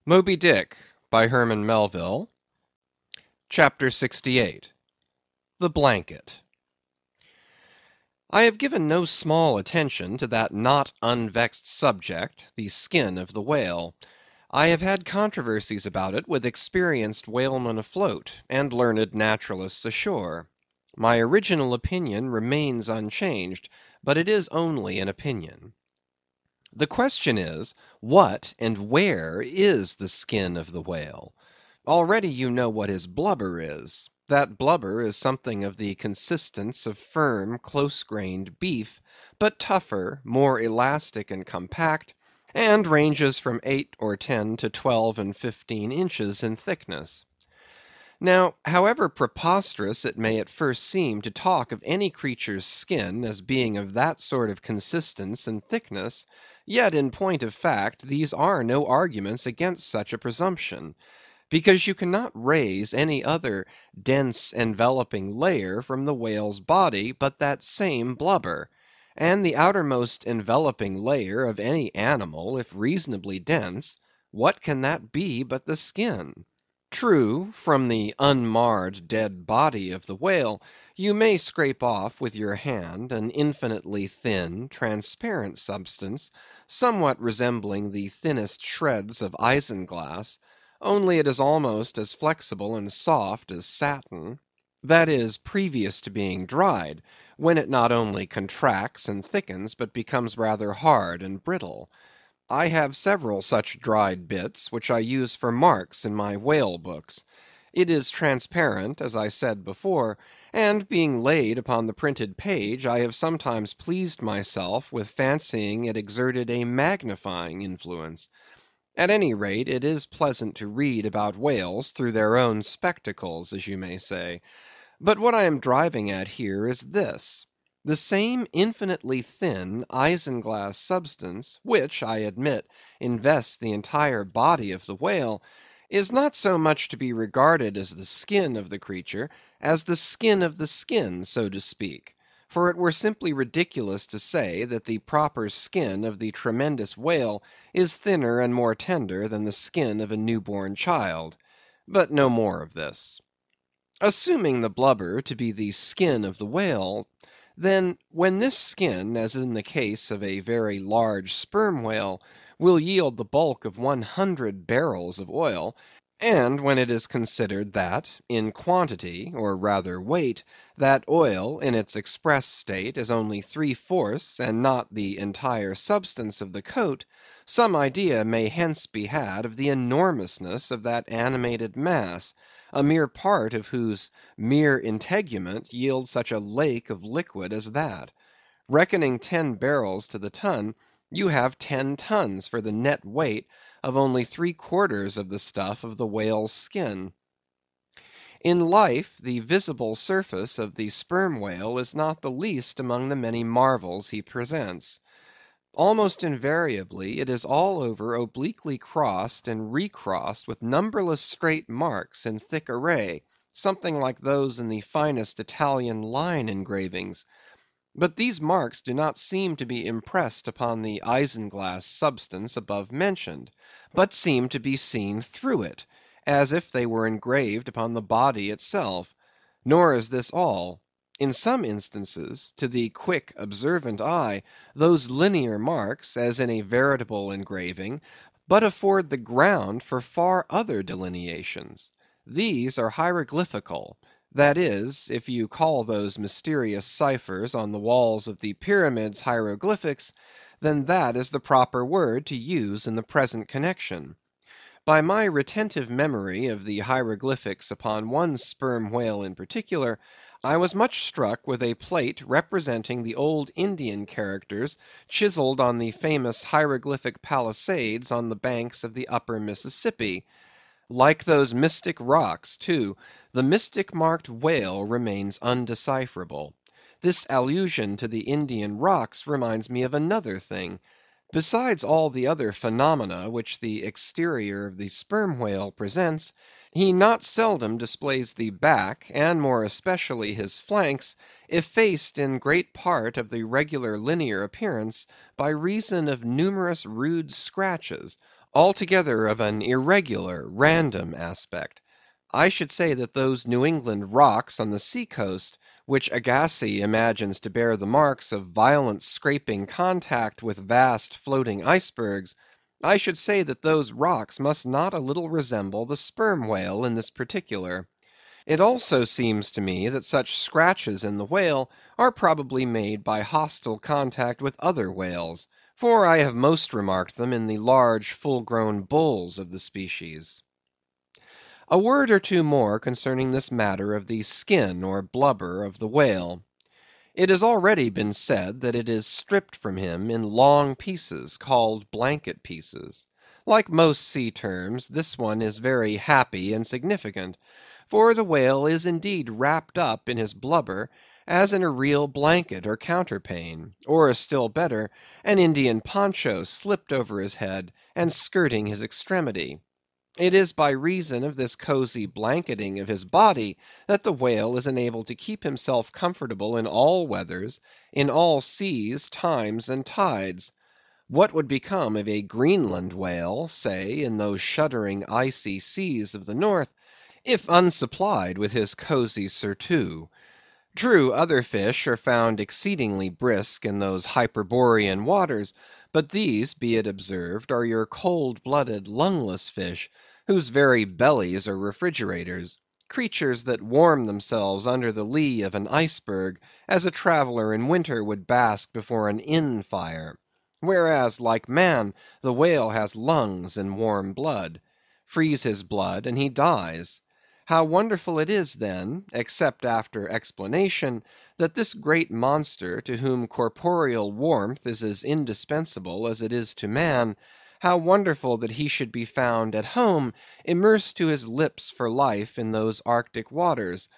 Moby Dick by Herman Melville. Chapter 68. The Blanket. I have given no small attention to that not unvexed subject, the skin of the whale. I have had controversies about it with experienced whalemen afloat, and learned naturalists ashore. My original opinion remains unchanged, but it is only an opinion. The question is, what and where is the skin of the whale? Already you know what his blubber is. That blubber is something of the consistence of firm, close-grained beef, but tougher, more elastic and compact, and ranges from 8 or 10 to 12 and 15 inches in thickness. Now, however preposterous it may at first seem to talk of any creature's skin as being of that sort of consistence and thickness, yet in point of fact these are no arguments against such a presumption, because you cannot raise any other dense enveloping layer from the whale's body but that same blubber; and the outermost enveloping layer of any animal, if reasonably dense, what can that be but the skin? True, from the unmarred dead body of the whale, you may scrape off with your hand an infinitely thin, transparent substance, somewhat resembling the thinnest shreds of isinglass, only it is almost as flexible and soft as satin; that is, previous to being dried, when it not only contracts and thickens, but becomes rather hard and brittle. I have several such dried bits, which I use for marks in my whale books. It is transparent, as I said before, and being laid upon the printed page, I have sometimes pleased myself with fancying it exerted a magnifying influence. At any rate, it is pleasant to read about whales through their own spectacles, as you may say. But what I am driving at here is this: the same infinitely thin isinglass substance, which, I admit, invests the entire body of the whale, is not so much to be regarded as the skin of the creature, as the skin of the skin, so to speak; for it were simply ridiculous to say that the proper skin of the tremendous whale is thinner and more tender than the skin of a new-born child. But no more of this. Assuming the blubber to be the skin of the whale, then when this skin, as in the case of a very large sperm whale, will yield the bulk of 100 barrels of oil, and when it is considered that, in quantity, or rather weight, that oil in its express state is only 3/4 and not the entire substance of the coat, some idea may hence be had of the enormousness of that animated mass, a mere part of whose mere integument yields such a lake of liquid as that. Reckoning 10 barrels to the ton, you have 10 tons for the net weight of only 3/4 of the stuff of the whale's skin. In life, the visible surface of the sperm whale is not the least among the many marvels he presents. Almost invariably it is all over obliquely crossed and recrossed with numberless straight marks in thick array, something like those in the finest Italian line engravings. But these marks do not seem to be impressed upon the isinglass substance above mentioned, but seem to be seen through it, as if they were engraved upon the body itself. Nor is this all. In some instances, to the quick, observant eye, those linear marks, as in a veritable engraving, but afford the ground for far other delineations. These are hieroglyphical; that is, if you call those mysterious ciphers on the walls of the pyramids hieroglyphics, then that is the proper word to use in the present connection. By my retentive memory of the hieroglyphics upon one sperm whale in particular, I was much struck with a plate representing the old Indian characters chiselled on the famous hieroglyphic palisades on the banks of the upper Mississippi. Like those mystic rocks, too, the mystic marked whale remains undecipherable. This allusion to the Indian rocks reminds me of another thing. Besides all the other phenomena which the exterior of the sperm whale presents, he not seldom displays the back, and more especially his flanks, effaced in great part of the regular linear appearance by reason of numerous rude scratches, altogether of an irregular, random aspect. I should say that those New England rocks on the sea coast, which Agassiz imagines to bear the marks of violent scraping contact with vast floating icebergs, I should say that those rocks must not a little resemble the sperm whale in this particular. It also seems to me that such scratches in the whale are probably made by hostile contact with other whales, for I have most remarked them in the large full grown bulls of the species. A word or two more concerning this matter of the skin or blubber of the whale. It has already been said that it is stripped from him in long pieces, called blanket pieces. Like most sea terms, this one is very happy and significant, for the whale is indeed wrapped up in his blubber as in a real blanket or counterpane, or still better, an Indian poncho slipped over his head and skirting his extremity. It is by reason of this cosy blanketing of his body that the whale is enabled to keep himself comfortable in all weathers, in all seas, times, and tides. What would become of a Greenland whale, say, in those shuddering icy seas of the north, if unsupplied with his cosy surtout? True, other fish are found exceedingly brisk in those Hyperborean waters, but these, be it observed, are your cold-blooded, lungless fish, whose very bellies are refrigerators; creatures that warm themselves under the lee of an iceberg, as a traveller in winter would bask before an inn fire; whereas, like man, the whale has lungs and warm blood. Freeze his blood, and he dies. How wonderful it is then, except after explanation, that this great monster, to whom corporeal warmth is as indispensable as it is to man, how wonderful that he should be found at home, immersed to his lips for life in those Arctic waters,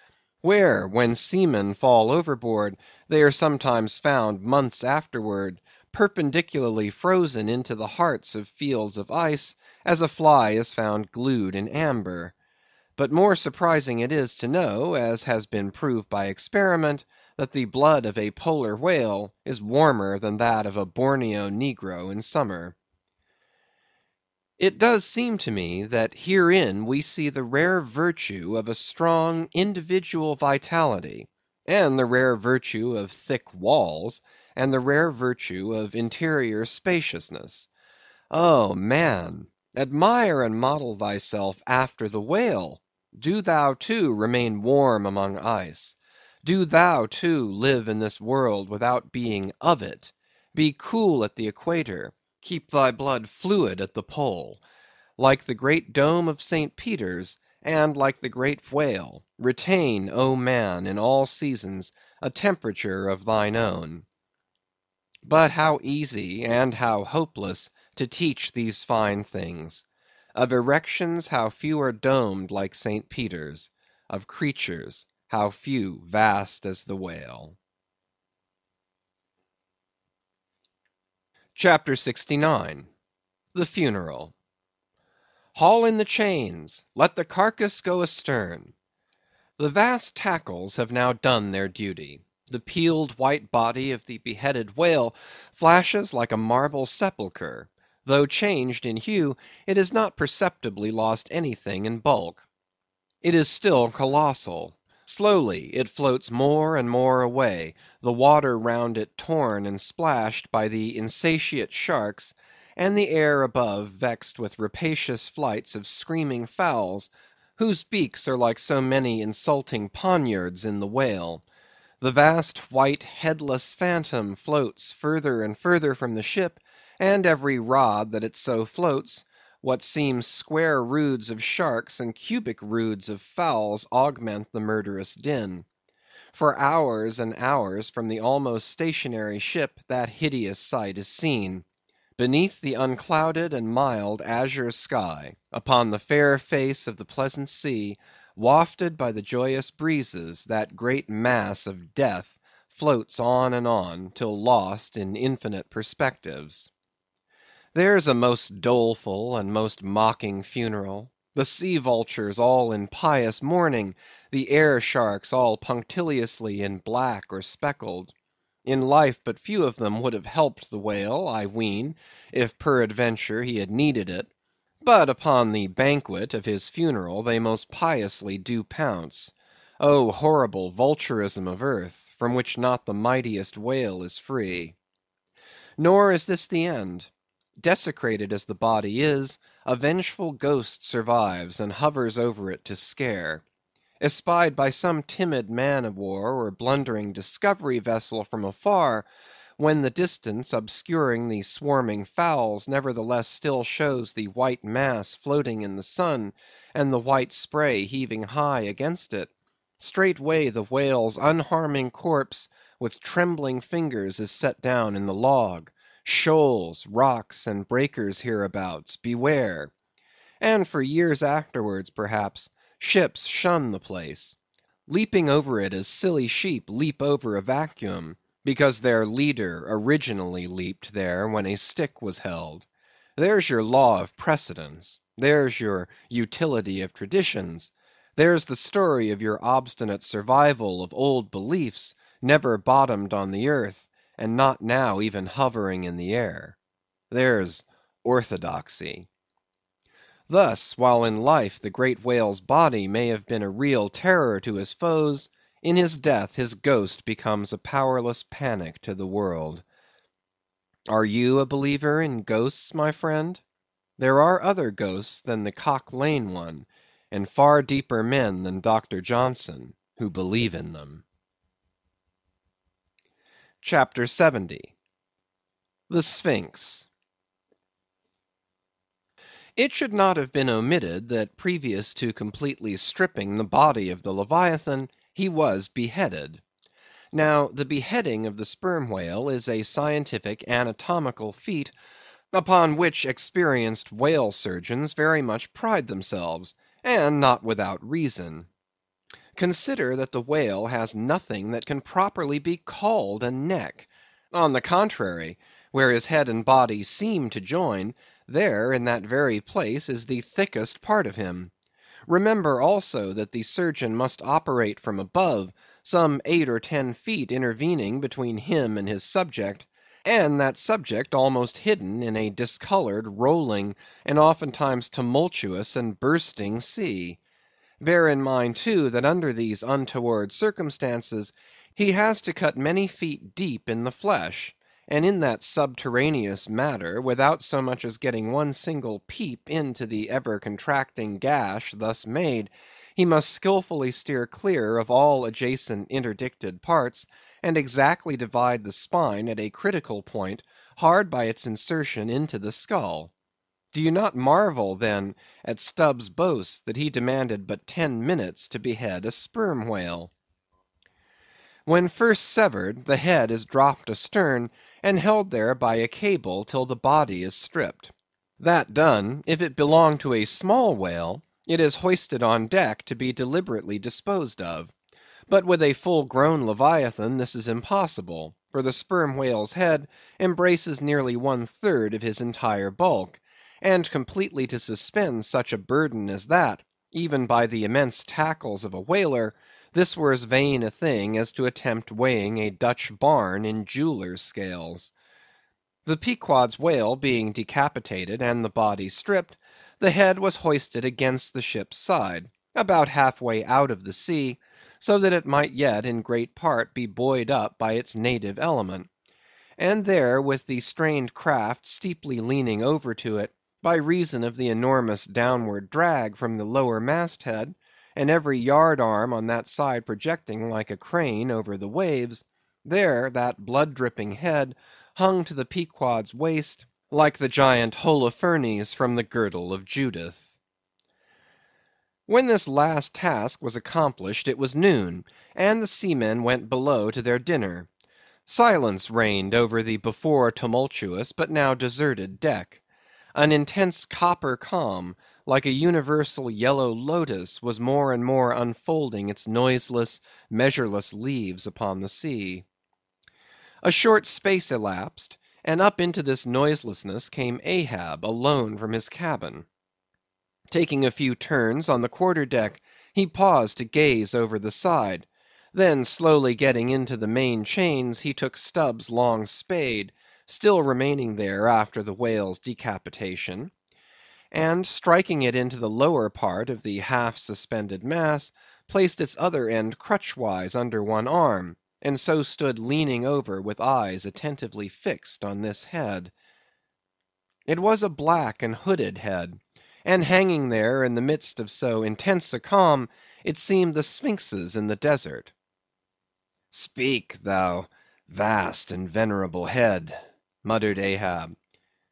where, when seamen fall overboard, they are sometimes found months afterward, perpendicularly frozen into the hearts of fields of ice, as a fly is found glued in amber. But more surprising it is to know, as has been proved by experiment, that the blood of a polar whale is warmer than that of a Borneo negro in summer. It does seem to me that herein we see the rare virtue of a strong individual vitality, and the rare virtue of thick walls, and the rare virtue of interior spaciousness. Oh, man! admire and model thyself after the whale. Do thou, too, remain warm among ice. Do thou, too, live in this world without being of it. Be cool at the equator. Keep thy blood fluid at the pole. Like the great dome of St. Peter's, and like the great whale, retain, O man, in all seasons, a temperature of thine own. But how easy and how hopeless to teach these fine things! Of erections, how few are domed like St. Peter's; of creatures, how few vast as the whale. CHAPTER 69. The Funeral. Haul in the chains! Let the carcass go astern! The vast tackles have now done their duty. The peeled white body of the beheaded whale flashes like a marble sepulchre; though changed in hue, it has not perceptibly lost anything in bulk. It is still colossal. Slowly it floats more and more away, the water round it torn and splashed by the insatiate sharks, and the air above vexed with rapacious flights of screaming fowls, whose beaks are like so many insulting poniards in the whale. The vast white headless phantom floats further and further from the ship, and every rod that it so floats, what seem square roods of sharks and cubic roods of fowls augment the murderous din. For hours and hours from the almost stationary ship that hideous sight is seen. Beneath the unclouded and mild azure sky, upon the fair face of the pleasant sea, wafted by the joyous breezes, that great mass of death floats on and on, till lost in infinite perspectives. There's a most doleful and most mocking funeral; the sea vultures all in pious mourning; the air sharks all punctiliously in black or speckled. In life but few of them would have helped the whale, I ween, if peradventure he had needed it. But upon the banquet of his funeral they most piously do pounce. O horrible vulturism of earth, from which not the mightiest whale is free! Nor is this the end. Desecrated as the body is, a vengeful ghost survives and hovers over it to scare. Espied by some timid man of war or blundering discovery vessel from afar, when the distance obscuring the swarming fowls nevertheless still shows the white mass floating in the sun, and the white spray heaving high against it, straightway the whale's unharming corpse with trembling fingers is set down in the log. Shoals, rocks, and breakers hereabouts, beware! And for years afterwards, perhaps, ships shun the place, leaping over it as silly sheep leap over a vacuum, because their leader originally leaped there when a stick was held. There's your law of precedence. There's your utility of traditions. There's the story of your obstinate survival of old beliefs, never bottomed on the earth, and not now even hovering in the air. There's orthodoxy. Thus, while in life the great whale's body may have been a real terror to his foes, in his death his ghost becomes a powerless panic to the world. Are you a believer in ghosts, my friend? There are other ghosts than the Cock Lane one, and far deeper men than Dr. Johnson, who believe in them. Chapter 70. The Sphinx. It should not have been omitted that previous to completely stripping the body of the Leviathan, he was beheaded. Now, the beheading of the sperm whale is a scientific anatomical feat upon which experienced whale surgeons very much pride themselves, and not without reason. Consider that the whale has nothing that can properly be called a neck. On the contrary, where his head and body seem to join, there in that very place is the thickest part of him. Remember also that the surgeon must operate from above, some 8 or 10 feet intervening between him and his subject, and that subject almost hidden in a discolored, rolling, and oftentimes tumultuous and bursting sea. Bear in mind, too, that under these untoward circumstances, he has to cut many feet deep in the flesh, and in that subterraneous matter, without so much as getting one single peep into the ever-contracting gash thus made, he must skillfully steer clear of all adjacent interdicted parts, and exactly divide the spine at a critical point, hard by its insertion into the skull. Do you not marvel, then, at Stubb's boast that he demanded but 10 minutes to behead a sperm whale? When first severed, the head is dropped astern, and held there by a cable till the body is stripped. That done, if it belong to a small whale, it is hoisted on deck to be deliberately disposed of. But with a full-grown Leviathan this is impossible, for the sperm whale's head embraces nearly 1/3 of his entire bulk, and completely to suspend such a burden as that, even by the immense tackles of a whaler, this were as vain a thing as to attempt weighing a Dutch barn in jeweller's scales. The Pequod's whale being decapitated and the body stripped, the head was hoisted against the ship's side, about halfway out of the sea, so that it might yet in great part be buoyed up by its native element. And there, with the strained craft steeply leaning over to it, by reason of the enormous downward drag from the lower masthead, and every yard arm on that side projecting like a crane over the waves, there that blood-dripping head hung to the Pequod's waist like the giant Holofernes from the girdle of Judith. When this last task was accomplished it was noon, and the seamen went below to their dinner. Silence reigned over the before tumultuous but now deserted deck. An intense copper calm, like a universal yellow lotus, was more and more unfolding its noiseless, measureless leaves upon the sea. A short space elapsed, and up into this noiselessness came Ahab alone from his cabin. Taking a few turns on the quarter-deck, he paused to gaze over the side. Then slowly getting into the main chains, he took Stubb's long spade, still remaining there after the whale's decapitation, and striking it into the lower part of the half-suspended mass, placed its other end crutchwise under one arm, and so stood leaning over with eyes attentively fixed on this head. It was a black and hooded head, and hanging there in the midst of so intense a calm, it seemed the sphinxes in the desert. "Speak, thou vast and venerable head," muttered Ahab,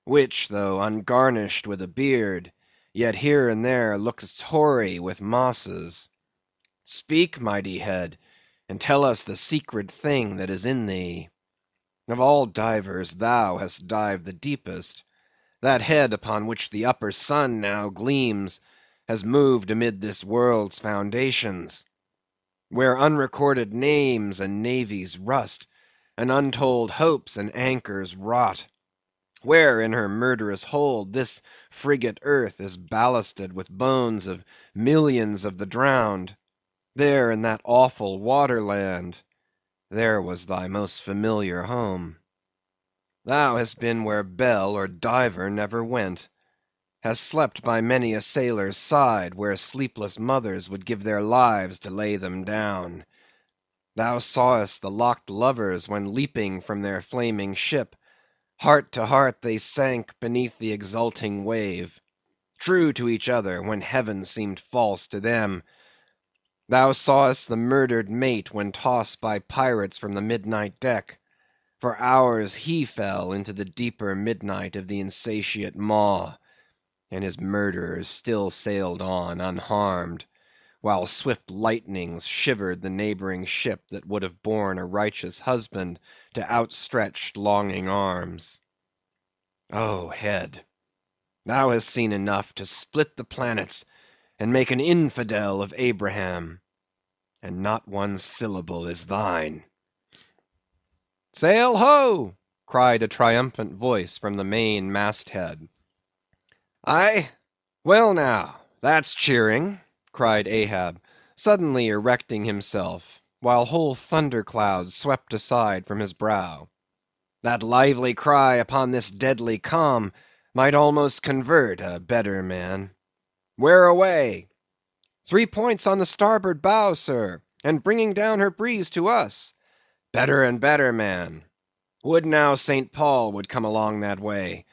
"which, though ungarnished with a beard, yet here and there lookest hoary with mosses. Speak, mighty head, and tell us the secret thing that is in thee. Of all divers thou hast dived the deepest. That head upon which the upper sun now gleams has moved amid this world's foundations, where unrecorded names and navies rust, and untold hopes and anchors rot; where in her murderous hold this frigate earth is ballasted with bones of millions of the drowned. There in that awful waterland, there was thy most familiar home. Thou hast been where bell or diver never went; hast slept by many a sailor's side, where sleepless mothers would give their lives to lay them down. Thou sawest the locked lovers when leaping from their flaming ship, heart to heart they sank beneath the exulting wave, true to each other when heaven seemed false to them. Thou sawest the murdered mate when tossed by pirates from the midnight deck; for hours he fell into the deeper midnight of the insatiate maw, and his murderers still sailed on unharmed, while swift lightnings shivered the neighboring ship that would have borne a righteous husband to outstretched longing arms. O head, thou hast seen enough to split the planets and make an infidel of Abraham, and not one syllable is thine. "Sail ho!" cried a triumphant voice from the main mast-head. "Aye? Well now, that's cheering," cried Ahab, suddenly erecting himself, while whole thunderclouds swept aside from his brow. "That lively cry upon this deadly calm might almost convert a better man. Where away?" "3 points on the starboard bow, sir, and bringing down her breeze to us." "Better and better, man. Would now St. Paul would come along that way,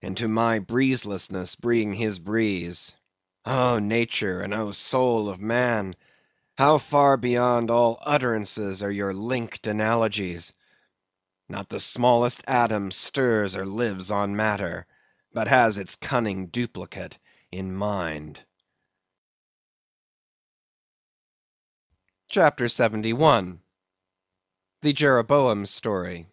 and to my breezelessness bring his breeze. O nature, and O soul of man, how far beyond all utterances are your linked analogies! Not the smallest atom stirs or lives on matter, but has its cunning duplicate in mind." Chapter 71. The Jeroboam's Story.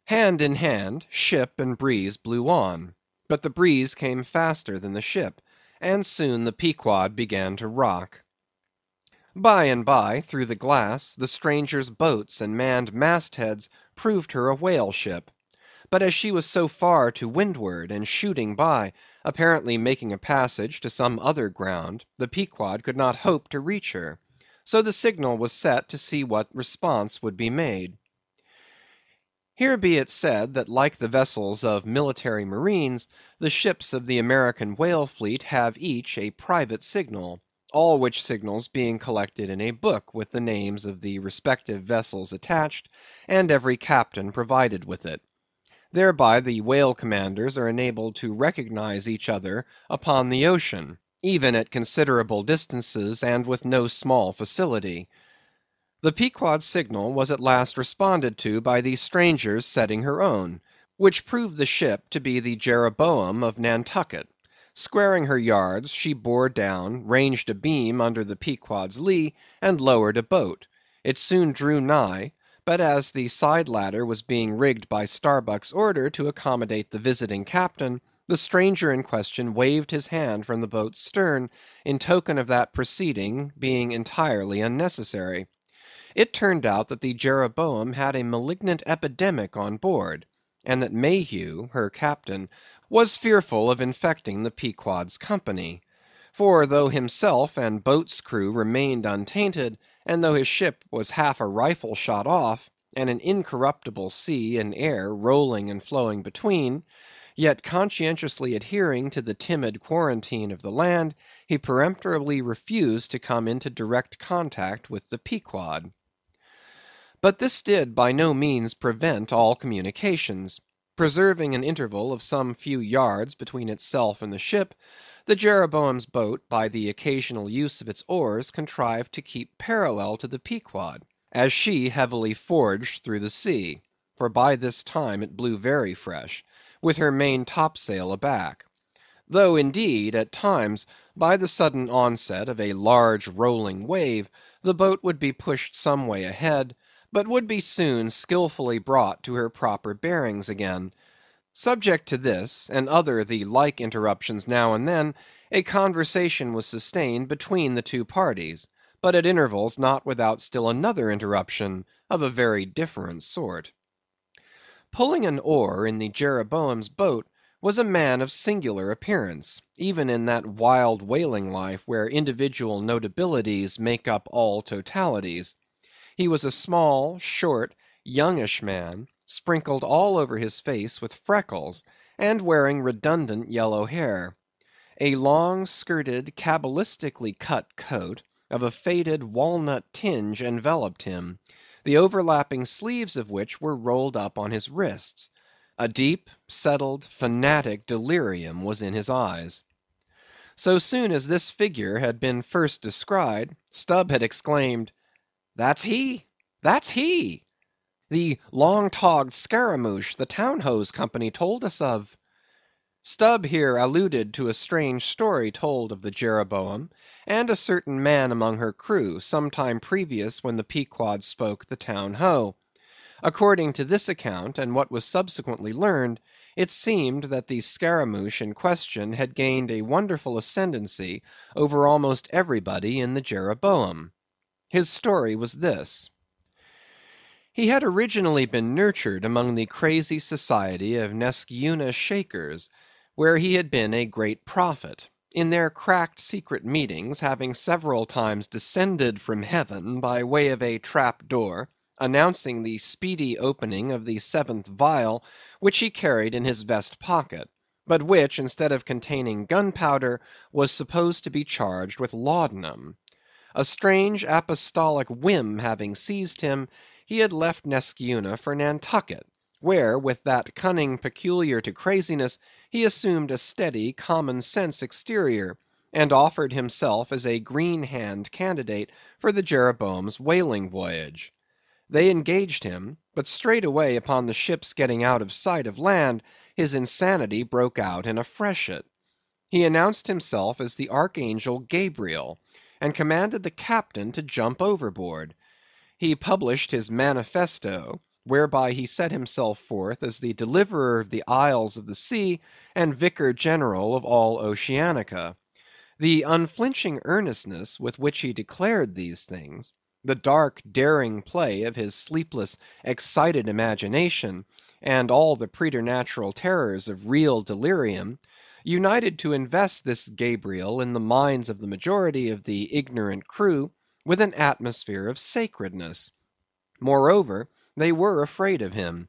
Hand in hand, ship and breeze blew on; but the breeze came faster than the ship, and soon the Pequod began to rock. By and by, through the glass, the stranger's boats and manned mast-heads proved her a whale ship; but as she was so far to windward, and shooting by, apparently making a passage to some other ground, the Pequod could not hope to reach her; so the signal was set to see what response would be made. Here be it said that like the vessels of military marines, the ships of the American whale fleet have each a private signal, all which signals being collected in a book with the names of the respective vessels attached, and every captain provided with it. Thereby the whale commanders are enabled to recognize each other upon the ocean, even at considerable distances and with no small facility. The Pequod's signal was at last responded to by the stranger's setting her own, which proved the ship to be the Jeroboam of Nantucket. Squaring her yards, she bore down, ranged a beam under the Pequod's lee, and lowered a boat. It soon drew nigh; but as the side ladder was being rigged by Starbuck's order to accommodate the visiting captain, the stranger in question waved his hand from the boat's stern, in token of that proceeding being entirely unnecessary. It turned out that the Jeroboam had a malignant epidemic on board, and that Mayhew, her captain, was fearful of infecting the Pequod's company; for though himself and boat's crew remained untainted, and though his ship was half a rifle shot off, and an incorruptible sea and air rolling and flowing between, Yet conscientiously adhering to the timid quarantine of the land, he peremptorily refused to come into direct contact with the Pequod. But this did by no means prevent all communications. Preserving an interval of some few yards between itself and the ship, the Jeroboam's boat, by the occasional use of its oars, contrived to keep parallel to the Pequod, as she heavily forged through the sea, for by this time it blew very fresh, with her main topsail aback; though, indeed, at times, by the sudden onset of a large rolling wave, the boat would be pushed some way ahead, but would be soon skilfully brought to her proper bearings again. Subject to this, and other the like interruptions now and then, a conversation was sustained between the two parties, but at intervals not without still another interruption of a very different sort. Pulling an oar in the Jeroboam's boat was a man of singular appearance, even in that wild whaling life where individual notabilities make up all totalities. He was a small, short, youngish man, sprinkled all over his face with freckles, and wearing redundant yellow hair. A long skirted, cabalistically cut coat, of a faded walnut tinge enveloped him, the overlapping sleeves of which were rolled up on his wrists. A deep, settled, fanatic delirium was in his eyes. So soon as this figure had been first descried, Stubb had exclaimed, "That's he! That's he! The long-togged scaramouche the Town Hose Company told us of." Stubb here alluded to a strange story told of the Jeroboam, and a certain man among her crew, some time previous when the Pequod spoke the Town Ho. According to this account, and what was subsequently learned, it seemed that the scaramouche in question had gained a wonderful ascendancy over almost everybody in the Jeroboam. His story was this. He had originally been nurtured among the crazy society of Nesciuna Shakers, where he had been a great prophet, in their cracked secret meetings having several times descended from heaven by way of a trap door, announcing the speedy opening of the 7th vial, which he carried in his vest pocket, but which, instead of containing gunpowder, was supposed to be charged with laudanum. A strange apostolic whim having seized him, he had left Nesciuna for Nantucket, where, with that cunning peculiar to craziness, he assumed a steady, common-sense exterior, and offered himself as a green-hand candidate for the Jeroboam's whaling voyage. They engaged him, but straightway upon the ship's getting out of sight of land, his insanity broke out in a freshet. He announced himself as the Archangel Gabriel, and commanded the captain to jump overboard. He published his manifesto, whereby he set himself forth as the deliverer of the isles of the sea, and vicar general of all Oceanica. The unflinching earnestness with which he declared these things, the dark, daring play of his sleepless, excited imagination, and all the preternatural terrors of real delirium, united to invest this Gabriel in the minds of the majority of the ignorant crew with an atmosphere of sacredness. Moreover, they were afraid of him.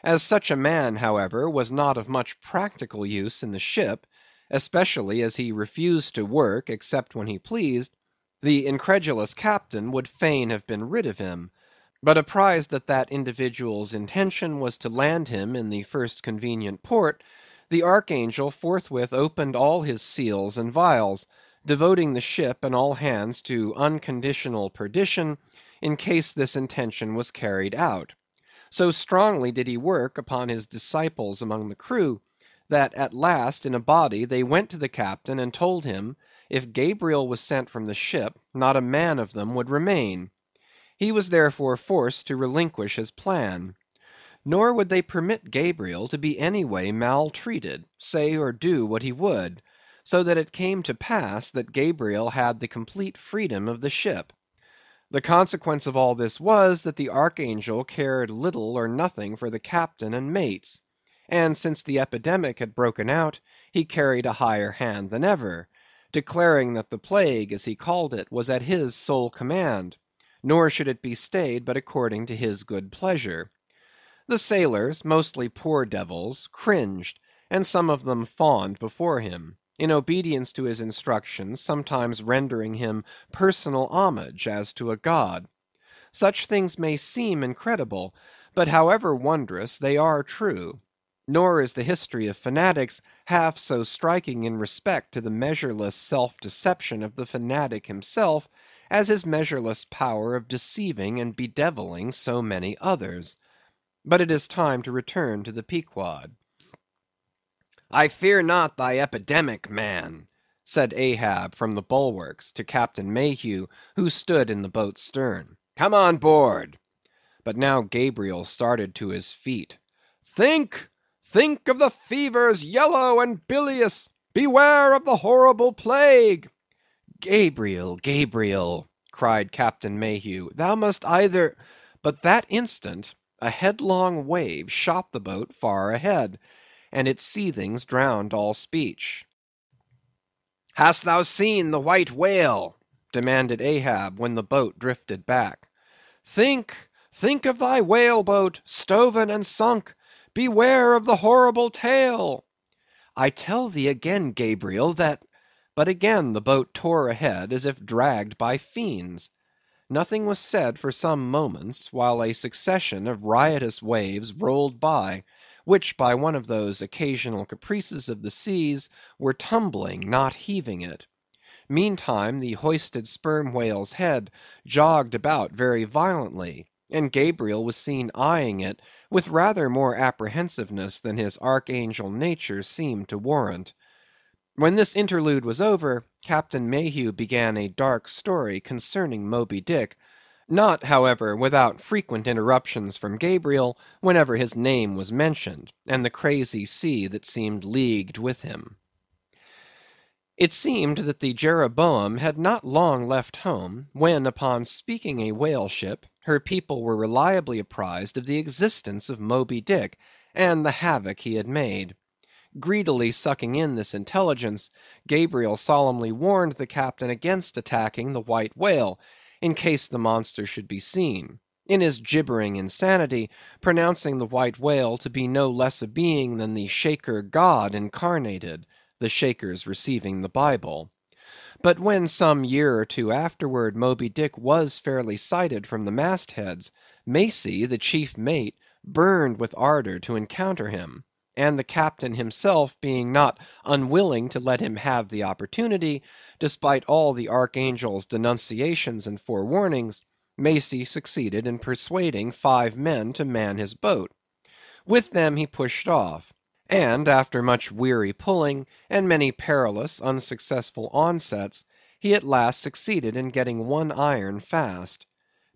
As such a man, however, was not of much practical use in the ship, especially as he refused to work except when he pleased, the incredulous captain would fain have been rid of him; but apprised that that individual's intention was to land him in the first convenient port, the Archangel forthwith opened all his seals and vials, devoting the ship and all hands to unconditional perdition, in case this intention was carried out. So strongly did he work upon his disciples among the crew, that at last in a body they went to the captain and told him, if Gabriel was sent from the ship, not a man of them would remain. He was therefore forced to relinquish his plan. Nor would they permit Gabriel to be any way maltreated, say or do what he would, so that it came to pass that Gabriel had the complete freedom of the ship. The consequence of all this was, that the Archangel cared little or nothing for the captain and mates; and since the epidemic had broken out, he carried a higher hand than ever, declaring that the plague, as he called it, was at his sole command, nor should it be stayed but according to his good pleasure. The sailors, mostly poor devils, cringed, and some of them fawned before him, in obedience to his instructions, sometimes rendering him personal homage as to a god. Such things may seem incredible, but however wondrous, they are true. Nor is the history of fanatics half so striking in respect to the measureless self-deception of the fanatic himself, as his measureless power of deceiving and bedeviling so many others. But it is time to return to the Pequod. "I fear not thy epidemic, man," said Ahab from the bulwarks to Captain Mayhew, who stood in the boat's stern. "Come on board." But now Gabriel started to his feet. "Think! Think of the fevers yellow and bilious! Beware of the horrible plague!" "Gabriel, Gabriel," cried Captain Mayhew, "thou must either—" But that instant a headlong wave shot the boat far ahead, and its seethings drowned all speech. "Hast thou seen the white whale?" demanded Ahab, when the boat drifted back. "Think, think of thy whale boat, stoven and sunk! Beware of the horrible tale!" "I tell thee again, Gabriel, that—" But again the boat tore ahead as if dragged by fiends. Nothing was said for some moments, while a succession of riotous waves rolled by, which by one of those occasional caprices of the seas, were tumbling, not heaving it. Meantime the hoisted sperm whale's head jogged about very violently, and Gabriel was seen eyeing it with rather more apprehensiveness than his archangel nature seemed to warrant. When this interlude was over, Captain Mayhew began a dark story concerning Moby Dick, not, however, without frequent interruptions from Gabriel whenever his name was mentioned, and the crazy sea that seemed leagued with him. It seemed that the Jeroboam had not long left home, when upon speaking a whale ship, her people were reliably apprised of the existence of Moby Dick, and the havoc he had made. Greedily sucking in this intelligence, Gabriel solemnly warned the captain against attacking the white whale, in case the monster should be seen; in his gibbering insanity, pronouncing the white whale to be no less a being than the Shaker God incarnated, the Shakers receiving the Bible. But when some year or two afterward Moby Dick was fairly sighted from the mastheads, Macey, the chief mate, burned with ardor to encounter him; and the captain himself being not unwilling to let him have the opportunity, despite all the archangel's denunciations and forewarnings, Macey succeeded in persuading 5 men to man his boat. With them he pushed off, and after much weary pulling, and many perilous, unsuccessful onsets, he at last succeeded in getting one iron fast.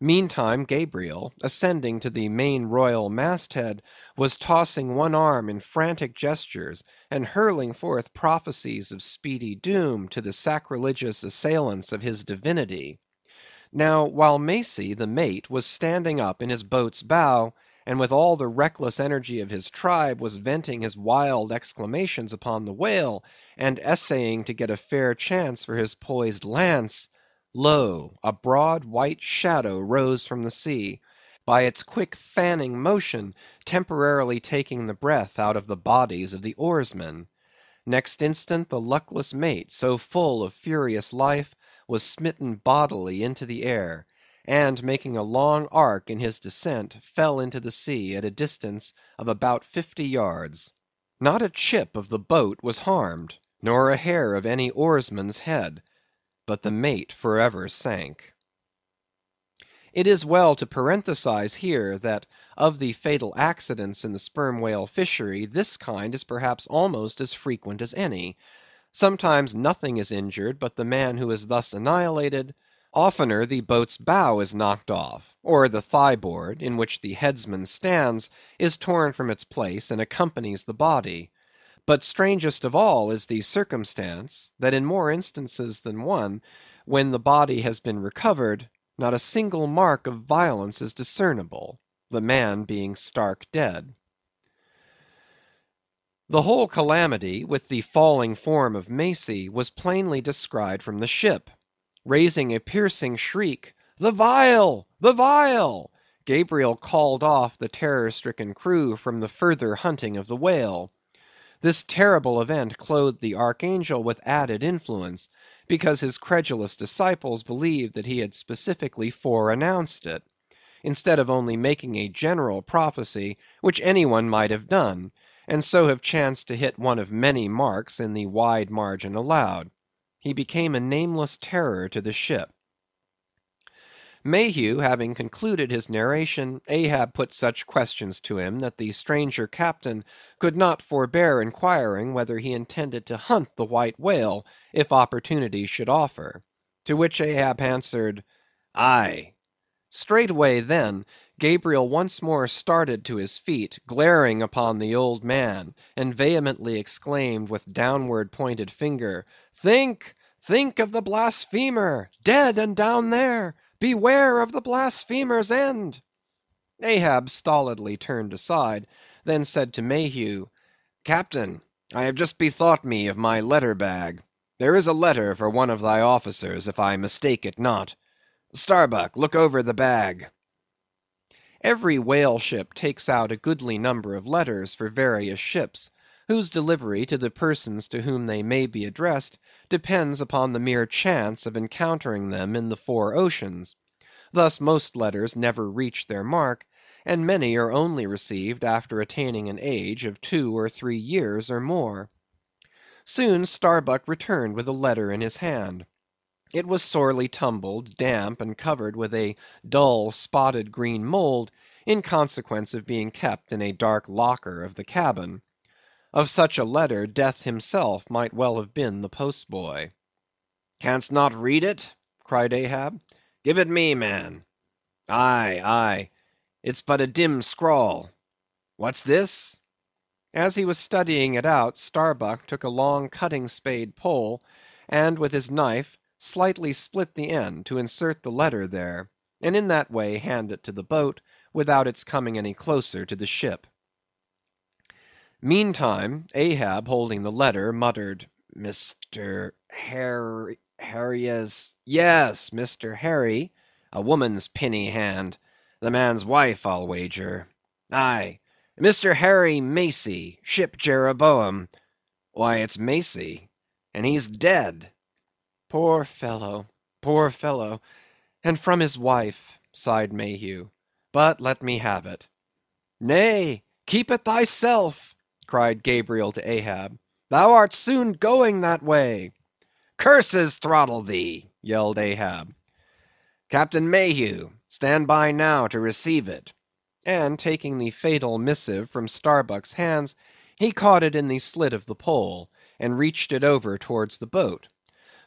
Meantime Gabriel, ascending to the main royal masthead, was tossing one arm in frantic gestures, and hurling forth prophecies of speedy doom to the sacrilegious assailants of his divinity. Now, while Macey, the mate, was standing up in his boat's bow, and with all the reckless energy of his tribe was venting his wild exclamations upon the whale, and essaying to get a fair chance for his poised lance, lo! a broad white shadow rose from the sea, by its quick fanning motion temporarily taking the breath out of the bodies of the oarsmen. Next instant the luckless mate, so full of furious life, was smitten bodily into the air, and making a long arc in his descent, fell into the sea at a distance of about 50 yards. Not a chip of the boat was harmed, nor a hair of any oarsman's head, but the mate forever sank. It is well to parenthesize here, that of the fatal accidents in the sperm whale fishery, this kind is perhaps almost as frequent as any. Sometimes nothing is injured but the man who is thus annihilated; oftener the boat's bow is knocked off, or the thigh-board, in which the headsman stands, is torn from its place and accompanies the body. But strangest of all is the circumstance, that in more instances than one, when the body has been recovered, not a single mark of violence is discernible, the man being stark dead. The whole calamity, with the falling form of Macey, was plainly descried from the ship. Raising a piercing shriek, "The vial! the vial!" Gabriel called off the terror-stricken crew from the further hunting of the whale. This terrible event clothed the archangel with added influence, because his credulous disciples believed that he had specifically foreannounced it, instead of only making a general prophecy, which any one might have done, and so have chanced to hit one of many marks in the wide margin allowed. He became a nameless terror to the ship. Mayhew having concluded his narration, Ahab put such questions to him that the stranger captain could not forbear inquiring whether he intended to hunt the white whale if opportunity should offer. To which Ahab answered, "Aye." Straightway then, Gabriel once more started to his feet, glaring upon the old man, and vehemently exclaimed with downward pointed finger, "Think, think of the blasphemer, dead and down there! Beware of the blasphemer's end!" Ahab stolidly turned aside, then said to Mayhew, "Captain, I have just bethought me of my letter bag. There is a letter for one of thy officers, if I mistake it not. Starbuck, look over the bag." Every whale ship takes out a goodly number of letters for various ships, whose delivery to the persons to whom they may be addressed depends upon the mere chance of encountering them in the four oceans. Thus most letters never reach their mark, and many are only received after attaining an age of 2 or 3 years or more. Soon Starbuck returned with a letter in his hand. It was sorely tumbled, damp, and covered with a dull, spotted green mould, in consequence of being kept in a dark locker of the cabin. Of such a letter Death himself might well have been the postboy. "Canst not read it?" cried Ahab. "Give it me, man." "Aye, aye, it's but a dim scrawl. What's this?" As he was studying it out, Starbuck took a long cutting spade pole, and with his knife slightly split the end to insert the letter there, and in that way hand it to the boat, without its coming any closer to the ship. Meantime, Ahab, holding the letter, muttered, "Mr. Harry's, yes, Mr. Harry, a woman's pinny hand, the man's wife, I'll wager. Aye, Mr. Harry Macey, ship Jeroboam. Why, it's Macey, and he's dead." "Poor fellow, poor fellow, and from his wife," sighed Mayhew. "But let me have it." "Nay, keep it thyself," cried Gabriel to Ahab. "Thou art soon going that way." "Curses throttle thee!" yelled Ahab. "Captain Mayhew, stand by now to receive it." And taking the fatal missive from Starbuck's hands, he caught it in the slit of the pole, and reached it over towards the boat.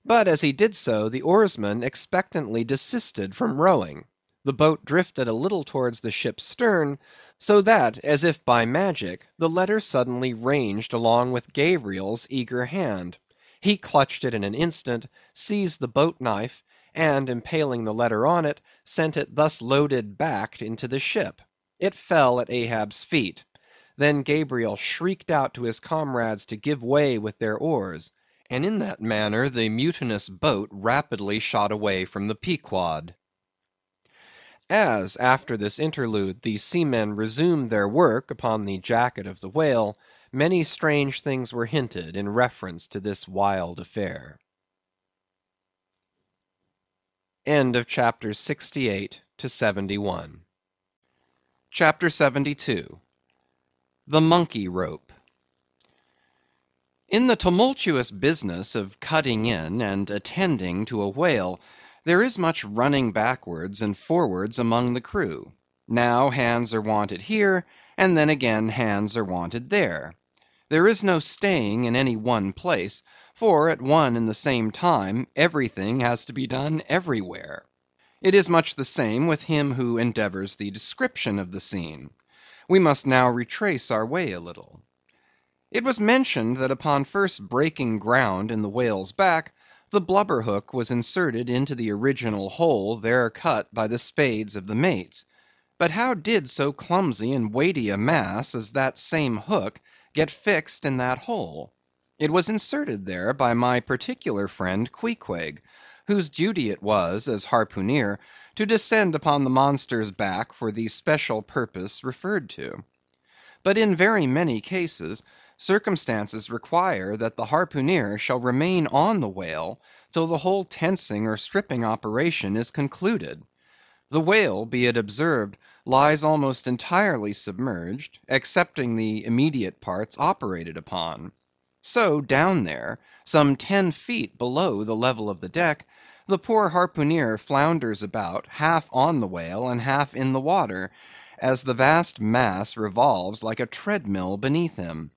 But as he did so, the oarsman expectantly desisted from rowing. The boat drifted a little towards the ship's stern, so that, as if by magic, the letter suddenly ranged along with Gabriel's eager hand. He clutched it in an instant, seized the boat knife, and impaling the letter on it, sent it thus loaded back into the ship. It fell at Ahab's feet. Then Gabriel shrieked out to his comrades to give way with their oars, and in that manner the mutinous boat rapidly shot away from the Pequod. As, after this interlude, the seamen resumed their work upon the jacket of the whale, many strange things were hinted in reference to this wild affair. End of chapter 68 to 71. Chapter 72. The Monkey Rope. In the tumultuous business of cutting in and attending to a whale, there is much running backwards and forwards among the crew. Now hands are wanted here, and then again hands are wanted there. There is no staying in any one place, for at one and the same time everything has to be done everywhere. It is much the same with him who endeavors the description of the scene. We must now retrace our way a little. It was mentioned that upon first breaking ground in the whale's back, the blubber hook was inserted into the original hole there cut by the spades of the mates. But how did so clumsy and weighty a mass as that same hook get fixed in that hole? It was inserted there by my particular friend Queequeg, whose duty it was, as harpooneer, to descend upon the monster's back for the special purpose referred to. But in very many cases, circumstances require that the harpooneer shall remain on the whale till the whole tensing or stripping operation is concluded. The whale, be it observed, lies almost entirely submerged, excepting the immediate parts operated upon. So down there, some 10 feet below the level of the deck, the poor harpooneer flounders about, half on the whale and half in the water, as the vast mass revolves like a treadmill beneath him.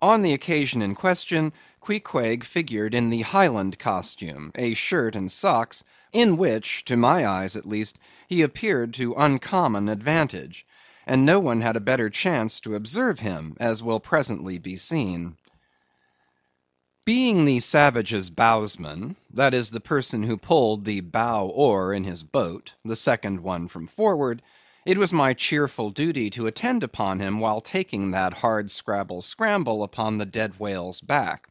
On the occasion in question, Queequeg figured in the Highland costume, a shirt and socks, in which, to my eyes at least, he appeared to uncommon advantage; and no one had a better chance to observe him, as will presently be seen. Being the savage's bowsman, that is, the person who pulled the bow oar in his boat, the second one from forward, it was my cheerful duty to attend upon him while taking that hard scramble upon the dead whale's back.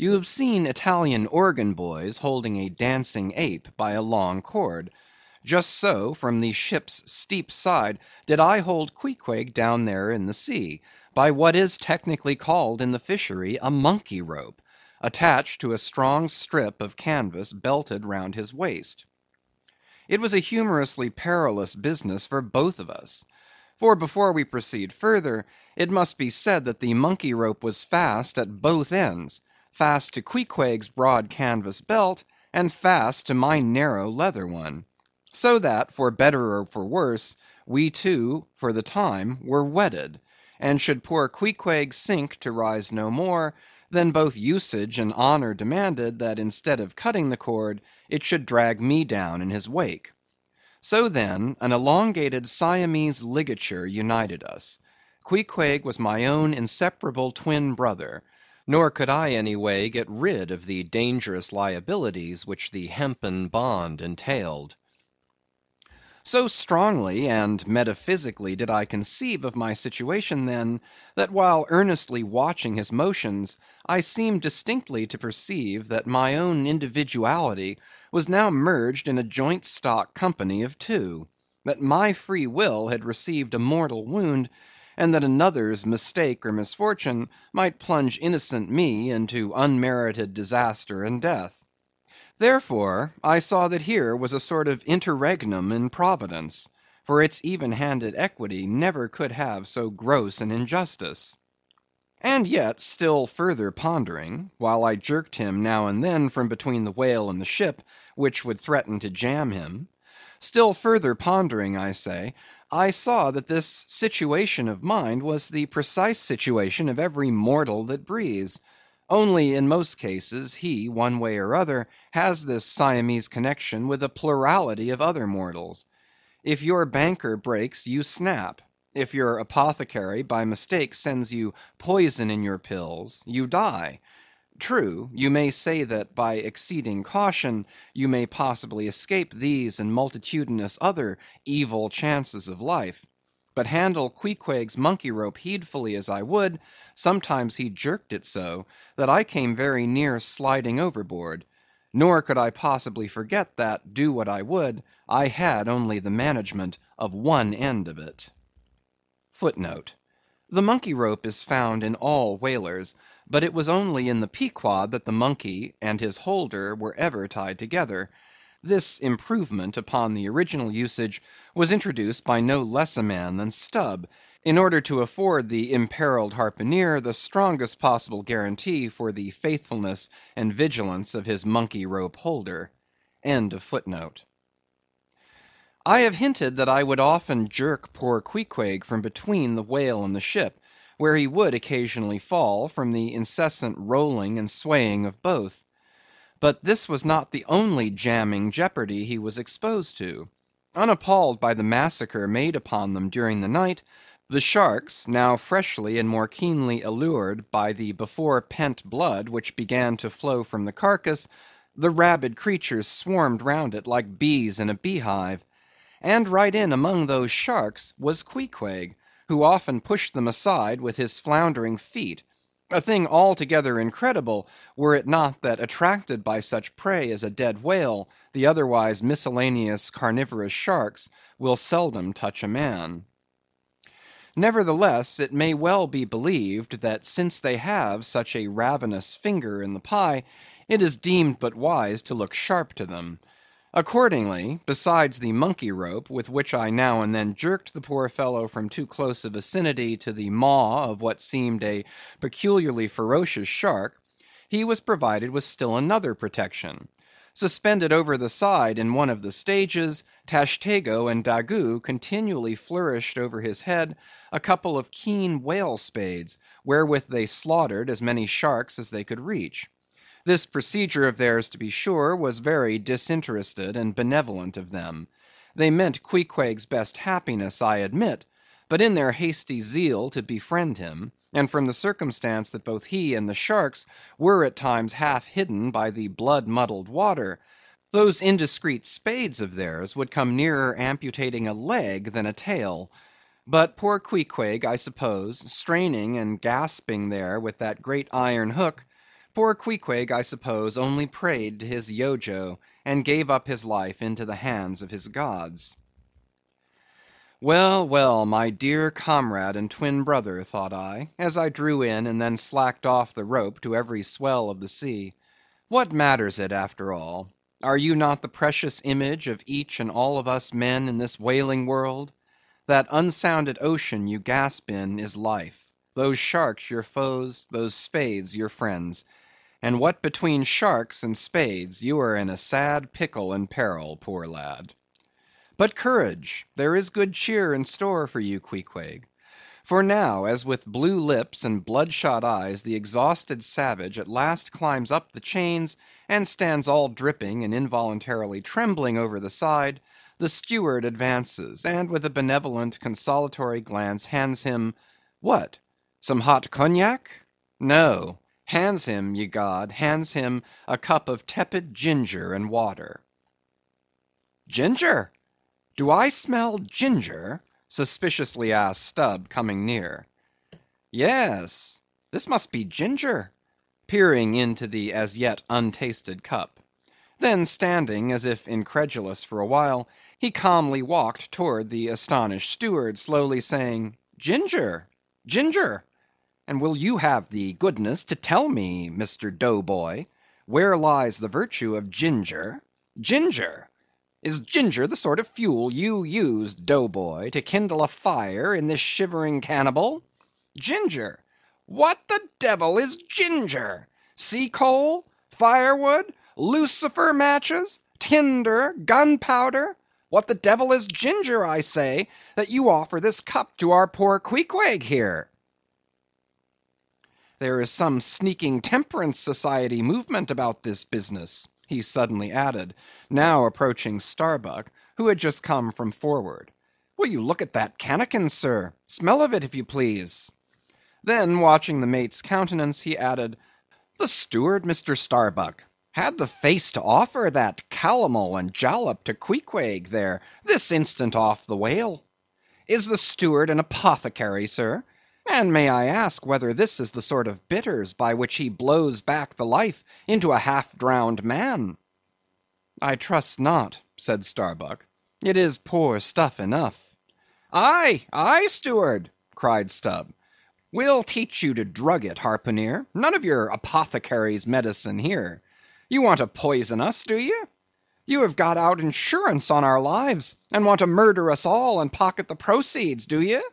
You have seen Italian organ boys holding a dancing ape by a long cord. Just so, from the ship's steep side, did I hold Queequeg down there in the sea, by what is technically called in the fishery a monkey rope, attached to a strong strip of canvas belted round his waist. It was a humorously perilous business for both of us. For before we proceed further, it must be said that the monkey rope was fast at both ends, fast to Queequeg's broad canvas belt, and fast to my narrow leather one; so that, for better or for worse, we two, for the time, were wedded; and should poor Queequeg sink to rise no more, then both usage and honor demanded that instead of cutting the cord, it should drag me down in his wake. So then, an elongated Siamese ligature united us. Queequeg was my own inseparable twin brother, nor could I any way get rid of the dangerous liabilities which the hempen bond entailed. So strongly and metaphysically did I conceive of my situation then, that while earnestly watching his motions, I seemed distinctly to perceive that my own individuality was now merged in a joint stock company of two; that my free will had received a mortal wound, and that another's mistake or misfortune might plunge innocent me into unmerited disaster and death. Therefore, I saw that here was a sort of interregnum in Providence, for its even-handed equity never could have so gross an injustice. And yet, still further pondering, while I jerked him now and then from between the whale and the ship, which would threaten to jam him; still further pondering, I say, I saw that this situation of mine was the precise situation of every mortal that breathes. Only in most cases, he, one way or other, has this Siamese connection with a plurality of other mortals. If your banker breaks, you snap; if your apothecary by mistake sends you poison in your pills, you die. True, you may say that by exceeding caution, you may possibly escape these and multitudinous other evil chances of life. But handle Queequeg's monkey rope heedfully as I would, sometimes he jerked it so, that I came very near sliding overboard; nor could I possibly forget that, do what I would, I had only the management of one end of it. Footnote: the monkey rope is found in all whalers, but it was only in the Pequod that the monkey and his holder were ever tied together. This improvement upon the original usage was introduced by no less a man than Stubb, in order to afford the imperilled harpooneer the strongest possible guarantee for the faithfulness and vigilance of his monkey rope holder. End of footnote. I have hinted that I would often jerk poor Queequeg from between the whale and the ship, where he would occasionally fall, from the incessant rolling and swaying of both. But this was not the only jamming jeopardy he was exposed to. Unappalled by the massacre made upon them during the night, the sharks, now freshly and more keenly allured by the before pent blood which began to flow from the carcass, the rabid creatures swarmed round it like bees in a beehive. And right in among those sharks was Queequeg, who often pushed them aside with his floundering feet; a thing altogether incredible, were it not that attracted by such prey as a dead whale, the otherwise miscellaneous carnivorous sharks will seldom touch a man. Nevertheless, it may well be believed that since they have such a ravenous finger in the pie, it is deemed but wise to look sharp to them. Accordingly, besides the monkey rope with which I now and then jerked the poor fellow from too close a vicinity to the maw of what seemed a peculiarly ferocious shark, he was provided with still another protection. Suspended over the side in one of the stages, Tashtego and Daggoo continually flourished over his head a couple of keen whale spades, wherewith they slaughtered as many sharks as they could reach. This procedure of theirs, to be sure, was very disinterested and benevolent of them. They meant Queequeg's best happiness, I admit, but in their hasty zeal to befriend him, and from the circumstance that both he and the sharks were at times half hidden by the blood-muddled water, those indiscreet spades of theirs would come nearer amputating a leg than a tail. But poor Queequeg, I suppose, straining and gasping there with that great iron hook, poor Queequeg, I suppose, only prayed to his Yojo, and gave up his life into the hands of his gods. Well, well, my dear comrade and twin brother, thought I, as I drew in and then slacked off the rope to every swell of the sea, what matters it after all? Are you not the precious image of each and all of us men in this whaling world? That unsounded ocean you gasp in is life, those sharks your foes, those spades your friends. And what between sharks and spades, you are in a sad pickle and peril, poor lad. But courage, there is good cheer in store for you, Queequeg. For now, as with blue lips and bloodshot eyes the exhausted savage at last climbs up the chains and stands all dripping and involuntarily trembling over the side, the steward advances, and with a benevolent consolatory glance hands him, what? Some hot cognac? No, hands him, ye god, hands him a cup of tepid ginger and water. Ginger? Do I smell ginger? Suspiciously asked Stubb, coming near. Yes, this must be ginger, peering into the as yet untasted cup. Then standing as if incredulous for a while, he calmly walked toward the astonished steward, slowly saying, Ginger, ginger. And will you have the goodness to tell me, Mr. Doughboy, where lies the virtue of ginger? Ginger! Is ginger the sort of fuel you used, Doughboy, to kindle a fire in this shivering cannibal? Ginger! What the devil is ginger? Sea coal? Firewood? Lucifer matches? Tinder? Gunpowder? What the devil is ginger, I say, that you offer this cup to our poor Queequeg here? There is some sneaking temperance society movement about this business, he suddenly added, now approaching Starbuck, who had just come from forward. Will you look at that cannikin, sir? Smell of it, if you please. Then, watching the mate's countenance, he added, the steward, Mr. Starbuck, had the face to offer that calomel and jalap to Queequeg there, this instant off the whale. Is the steward an apothecary, sir? And may I ask whether this is the sort of bitters by which he blows back the life into a half-drowned man? I trust not, said Starbuck. It is poor stuff enough. Aye, aye, steward, cried Stubb. We'll teach you to drug it, harpooneer. None of your apothecary's medicine here. You want to poison us, do you? You have got out insurance on our lives, and want to murder us all and pocket the proceeds, do you?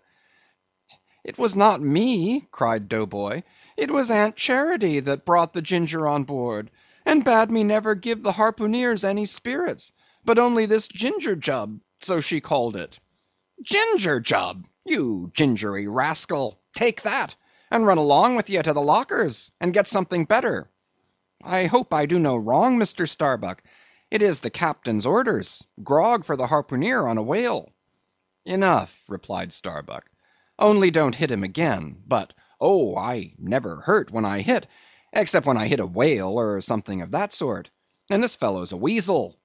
It was not me, cried Doughboy. It was Aunt Charity that brought the ginger on board, and bade me never give the harpooneers any spirits, but only this ginger jub, so she called it. Ginger jub, you gingery rascal, take that, and run along with ye to the lockers, and get something better. I hope I do no wrong, Mr. Starbuck. It is the captain's orders. Grog for the harpooneer on a whale. Enough, replied Starbuck. Only don't hit him again. But, oh, I never hurt when I hit, except when I hit a whale or something of that sort. And this fellow's a weasel.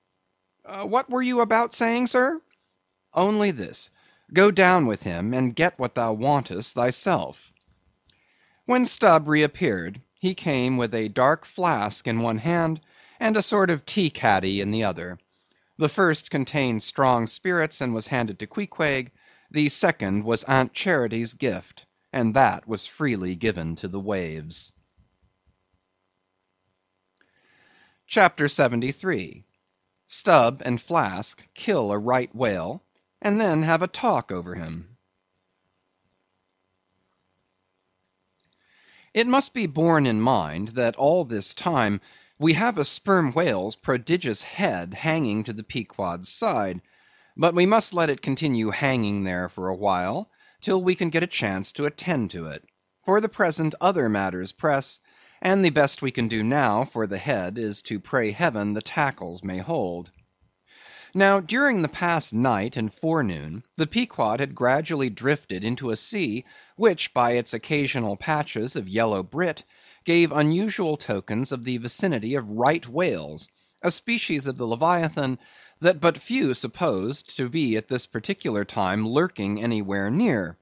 What were you about saying, sir? Only this. Go down with him, and get what thou wantest thyself. When Stubb reappeared, he came with a dark flask in one hand, and a sort of tea-caddy in the other. The first contained strong spirits, and was handed to Queequeg. The second was Aunt Charity's gift, and that was freely given to the waves. Chapter 73. Stubb and Flask kill a right whale, and then have a talk over him. It must be borne in mind that all this time we have a sperm whale's prodigious head hanging to the Pequod's side, but we must let it continue hanging there for a while, till we can get a chance to attend to it. For the present other matters press, and the best we can do now for the head is to pray heaven the tackles may hold. Now, during the past night and forenoon, the Pequod had gradually drifted into a sea which, by its occasional patches of yellow brit, gave unusual tokens of the vicinity of right whales, a species of the Leviathan that but few supposed to be at this particular time lurking anywhere near.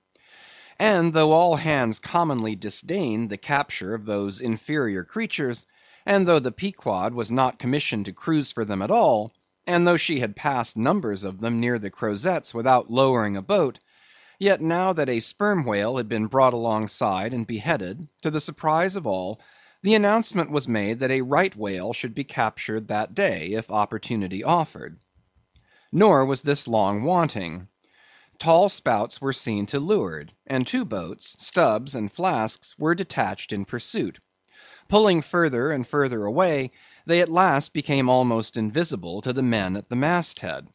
And though all hands commonly disdained the capture of those inferior creatures, and though the Pequod was not commissioned to cruise for them at all, and though she had passed numbers of them near the Crozetts without lowering a boat, yet now that a sperm whale had been brought alongside and beheaded, to the surprise of all, the announcement was made that a right whale should be captured that day, if opportunity offered. Nor was this long wanting. Tall spouts were seen to leeward, and two boats, Stubb's and Flask's, were detached in pursuit. Pulling further and further away, they at last became almost invisible to the men at the masthead.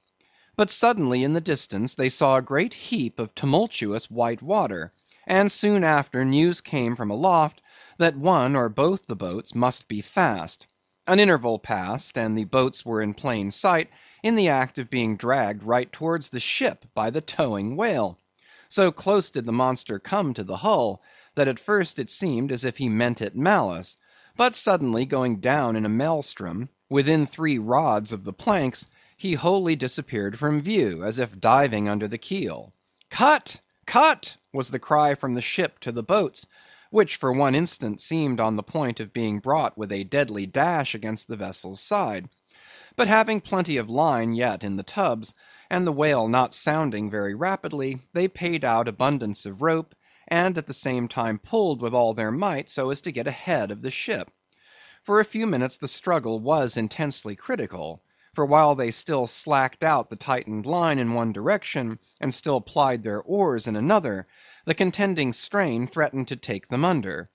But suddenly in the distance they saw a great heap of tumultuous white water, and soon after news came from aloft that one or both the boats must be fast. An interval passed, and the boats were in plain sight, in the act of being dragged right towards the ship by the towing whale. So close did the monster come to the hull, that at first it seemed as if he meant it malice, but suddenly going down in a maelstrom, within 3 rods of the planks, he wholly disappeared from view, as if diving under the keel. "Cut! Cut!" was the cry from the ship to the boats, which for one instant seemed on the point of being brought with a deadly dash against the vessel's side. But having plenty of line yet in the tubs, and the whale not sounding very rapidly, they paid out abundance of rope, and at the same time pulled with all their might so as to get ahead of the ship. For a few minutes the struggle was intensely critical, for while they still slacked out the tightened line in one direction, and still plied their oars in another, the contending strain threatened to take them under.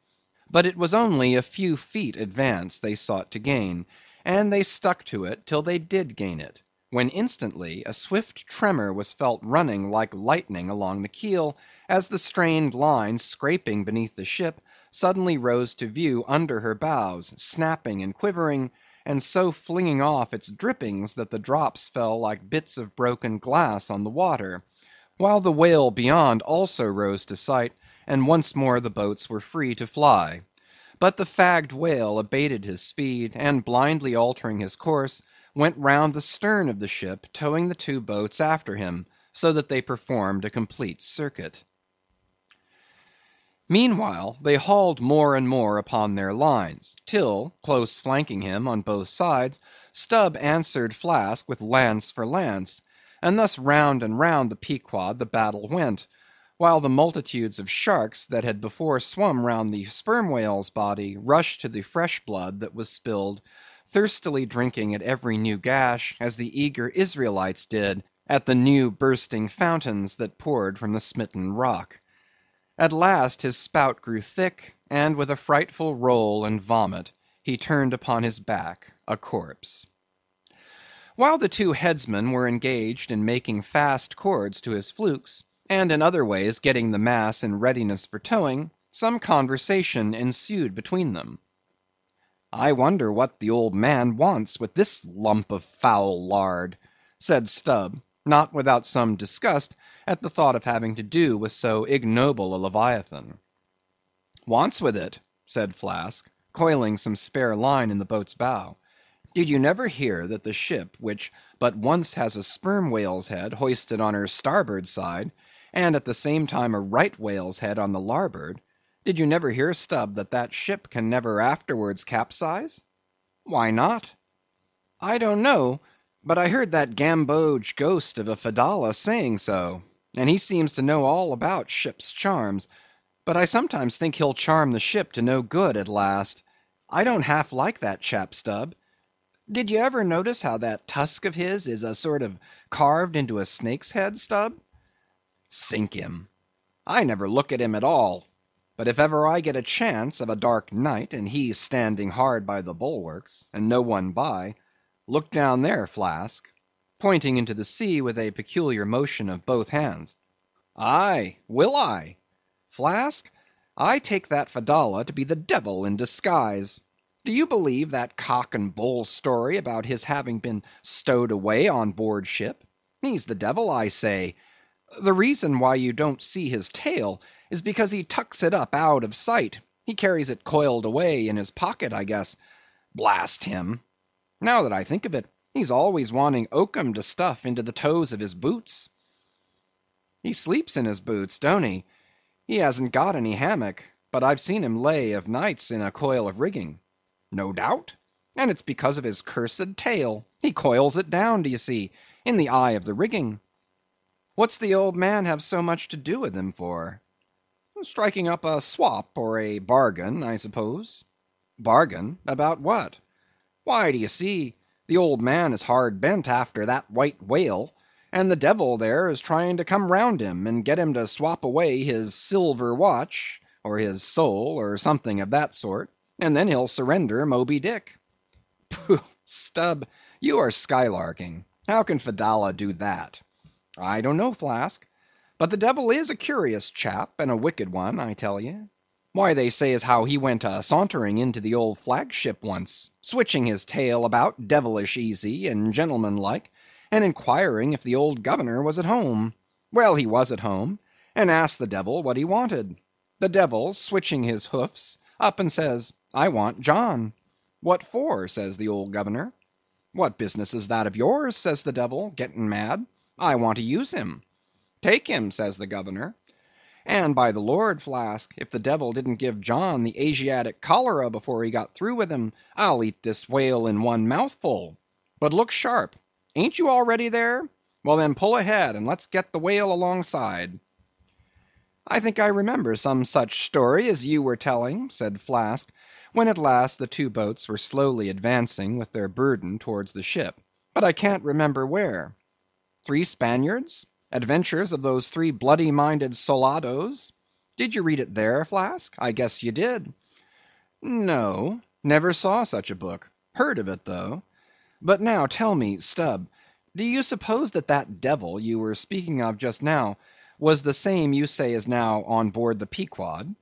But it was only a few feet advance they sought to gain, and they stuck to it till they did gain it, when instantly a swift tremor was felt running like lightning along the keel, as the strained line scraping beneath the ship suddenly rose to view under her bows, snapping and quivering, and so flinging off its drippings that the drops fell like bits of broken glass on the water, while the whale beyond also rose to sight, and once more the boats were free to fly. But the fagged whale abated his speed, and blindly altering his course, went round the stern of the ship, towing the 2 boats after him, so that they performed a complete circuit. Meanwhile they hauled more and more upon their lines, till, close flanking him on both sides, Stubb answered Flask with lance for lance, and thus round and round the Pequod the battle went, while the multitudes of sharks that had before swum round the sperm whale's body rushed to the fresh blood that was spilled, thirstily drinking at every new gash, as the eager Israelites did at the new bursting fountains that poured from the smitten rock. At last his spout grew thick, and with a frightful roll and vomit, he turned upon his back a corpse. While the 2 headsmen were engaged in making fast cords to his flukes, and in other ways getting the mass in readiness for towing, some conversation ensued between them. "I wonder what the old man wants with this lump of foul lard," said Stubb, not without some disgust at the thought of having to do with so ignoble a Leviathan. "Wants with it?" said Flask, coiling some spare line in the boat's bow. "Did you never hear that the ship, which but once has a sperm whale's head hoisted on her starboard side, and at the same time a right whale's head on the larboard, did you never hear, Stubb, that that ship can never afterwards capsize?" "Why not?" "I don't know, but I heard that gamboge ghost of a Fedallah saying so. and he seems to know all about ship's charms. But I sometimes think he'll charm the ship to no good at last. I don't half like that chap, Stubb. Did you ever notice how that tusk of his is a sort of carved into a snake's head, Stubb? Sink him. I never look at him at all. But if ever I get a chance of a dark night, and he standing hard by the bulwarks, and no one by, look down there, Flask, pointing into the sea with a peculiar motion of both hands. Aye, will I? Flask, I take that Fedallah to be the devil in disguise. Do you believe that cock and bull story about his having been stowed away on board ship? He's the devil, I say. The reason why you don't see his tail is because he tucks it up out of sight. He carries it coiled away in his pocket, I guess. Blast him. Now that I think of it, he's always wanting oakum to stuff into the toes of his boots. He sleeps in his boots, don't he? He hasn't got any hammock, but I've seen him lay of nights in a coil of rigging. No doubt. And it's because of his cursed tail. He coils it down, do you see, in the eye of the rigging. What's the old man have so much to do with him for? Striking up a swap or a bargain, I suppose. Bargain? About what? Why, do you see, the old man is hard bent after that white whale, and the devil there is trying to come round him and get him to swap away his silver watch, or his soul, or something of that sort, and then he'll surrender Moby Dick. Pooh, Stubb, you are skylarking. How can Fedallah do that? I don't know, Flask, but the devil is a curious chap, and a wicked one, I tell ye. Why, they say as how he went sauntering into the old flagship once, switching his tail about devilish easy and gentlemanlike, and inquiring if the old governor was at home. Well, he was at home, and asked the devil what he wanted. The devil, switching his hoofs, up and says, I want John. What for? Says the old governor. What business is that of yours? Says the devil, getting mad. I want to use him. Take him, says the governor. And by the Lord, Flask, if the devil didn't give John the Asiatic cholera before he got through with him, I'll eat this whale in one mouthful. But look sharp. Ain't you already there? Well then pull ahead, and let's get the whale alongside. I think I remember some such story as you were telling, said Flask, when at last the two boats were slowly advancing with their burden towards the ship. But I can't remember where. 3 Spaniards? Adventures of those 3 bloody-minded soldados? Did you read it there, Flask? I guess you did. No, never saw such a book. Heard of it, though. But now tell me, Stubb, do you suppose that that devil you were speaking of just now was the same you say is now on board the Pequod?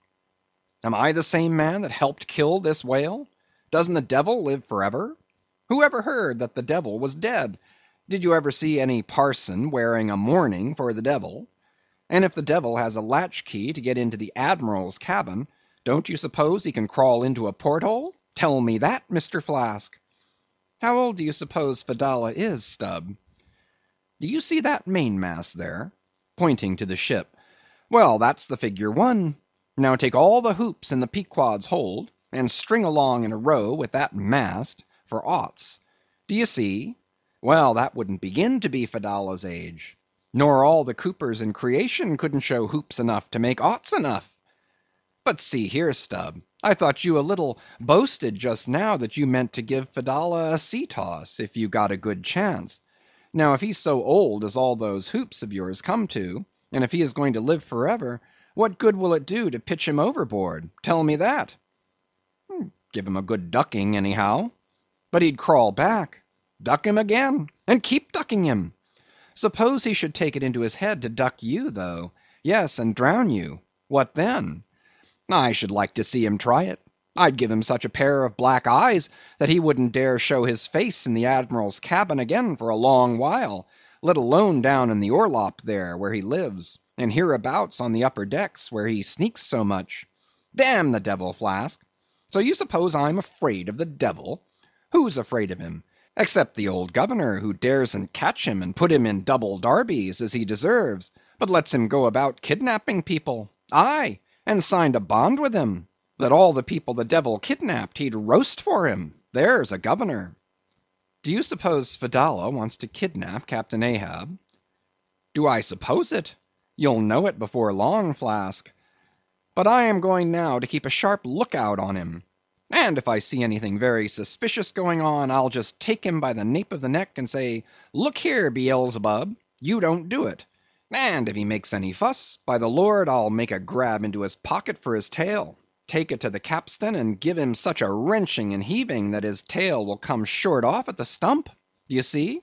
Am I the same man that helped kill this whale? Doesn't the devil live forever? Who ever heard that the devil was dead? Did you ever see any parson wearing a mourning for the devil? And if the devil has a latchkey to get into the admiral's cabin, don't you suppose he can crawl into a porthole? Tell me that, Mr. Flask. How old do you suppose Fedallah is, Stubb? Do you see that mainmast there? Pointing to the ship. Well, that's the figure 1. Now take all the hoops in the Pequod's hold, and string along in a row with that mast for oughts. Do you see? Well, that wouldn't begin to be Fedallah's age. Nor all the coopers in creation couldn't show hoops enough to make oughts enough. But see here, Stubb, I thought you a little boasted just now that you meant to give Fedallah a sea toss if you got a good chance. Now, if he's so old as all those hoops of yours come to, and if he is going to live forever, what good will it do to pitch him overboard? Tell me that. Give him a good ducking, anyhow. But he'd crawl back. Duck him again, and keep ducking him. Suppose he should take it into his head to duck you, though. Yes, and drown you. What then? I should like to see him try it. I'd give him such a pair of black eyes that he wouldn't dare show his face in the admiral's cabin again for a long while, let alone down in the orlop there, where he lives, and hereabouts on the upper decks, where he sneaks so much. Damn the devil, Flask. So you suppose I'm afraid of the devil? Who's afraid of him? Except the old governor, who daresn't catch him and put him in double darbies, as he deserves, but lets him go about kidnapping people. Aye, and signed a bond with him, that all the people the devil kidnapped he'd roast for him. There's a governor. Do you suppose Fedallah wants to kidnap Captain Ahab? Do I suppose it? You'll know it before long, Flask. But I am going now to keep a sharp lookout on him. And if I see anything very suspicious going on, I'll just take him by the nape of the neck and say, look here, Beelzebub, you don't do it. And if he makes any fuss, by the Lord, I'll make a grab into his pocket for his tail, take it to the capstan, and give him such a wrenching and heaving that his tail will come short off at the stump. Do you see?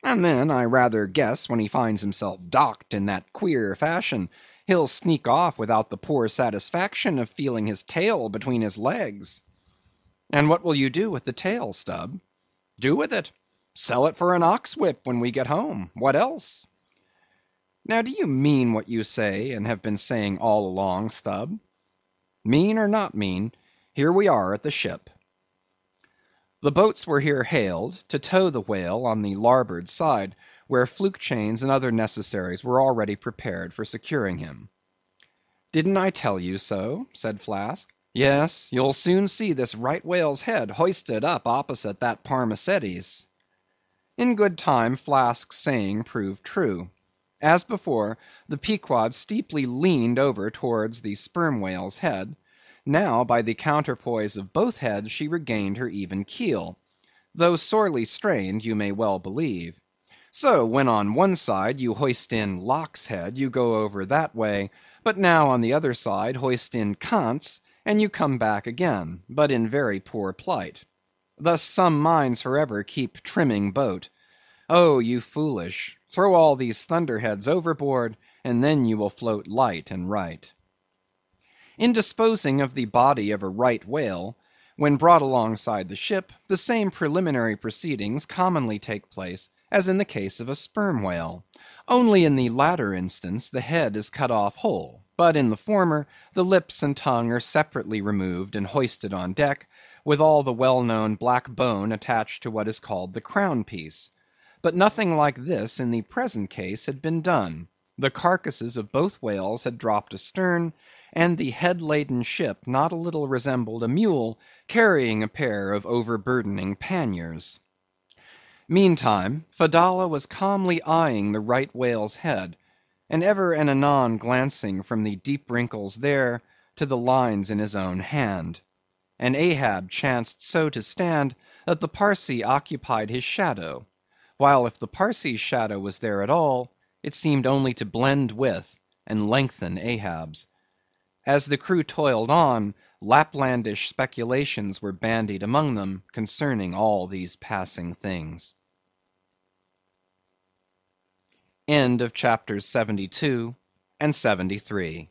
And then I rather guess when he finds himself docked in that queer fashion, he'll sneak off without the poor satisfaction of feeling his tail between his legs. And what will you do with the tail, Stubb? Do with it? Sell it for an ox whip when we get home. What else? Now do you mean what you say and have been saying all along, Stubb? Mean or not mean, here we are at the ship. The boats were here hailed to tow the whale on the larboard side, where fluke chains and other necessaries were already prepared for securing him. Didn't I tell you so? Said Flask. Yes, you'll soon see this right whale's head hoisted up opposite that Parmacetes. In good time Flask's saying proved true. As before, the Pequod steeply leaned over towards the sperm whale's head. Now, by the counterpoise of both heads, she regained her even keel. Though sorely strained, you may well believe. So, when on one side you hoist in Locke's head, you go over that way, but now on the other side hoist in Kant's, and you come back again, but in very poor plight. Thus some minds forever keep trimming boat. Oh, you foolish, throw all these thunderheads overboard, and then you will float light and right. In disposing of the body of a right whale, when brought alongside the ship, the same preliminary proceedings commonly take place as in the case of a sperm whale. Only in the latter instance the head is cut off whole, but in the former the lips and tongue are separately removed and hoisted on deck, with all the well-known black bone attached to what is called the crown piece. But nothing like this in the present case had been done. The carcasses of both whales had dropped astern, and the head-laden ship not a little resembled a mule carrying a pair of overburdening panniers. Meantime, Fedallah was calmly eyeing the right whale's head, and ever and anon glancing from the deep wrinkles there to the lines in his own hand. And Ahab chanced so to stand that the Parsee occupied his shadow, while if the Parsee's shadow was there at all, it seemed only to blend with and lengthen Ahab's. As the crew toiled on, Laplandish speculations were bandied among them concerning all these passing things. End of chapters 72 and 73.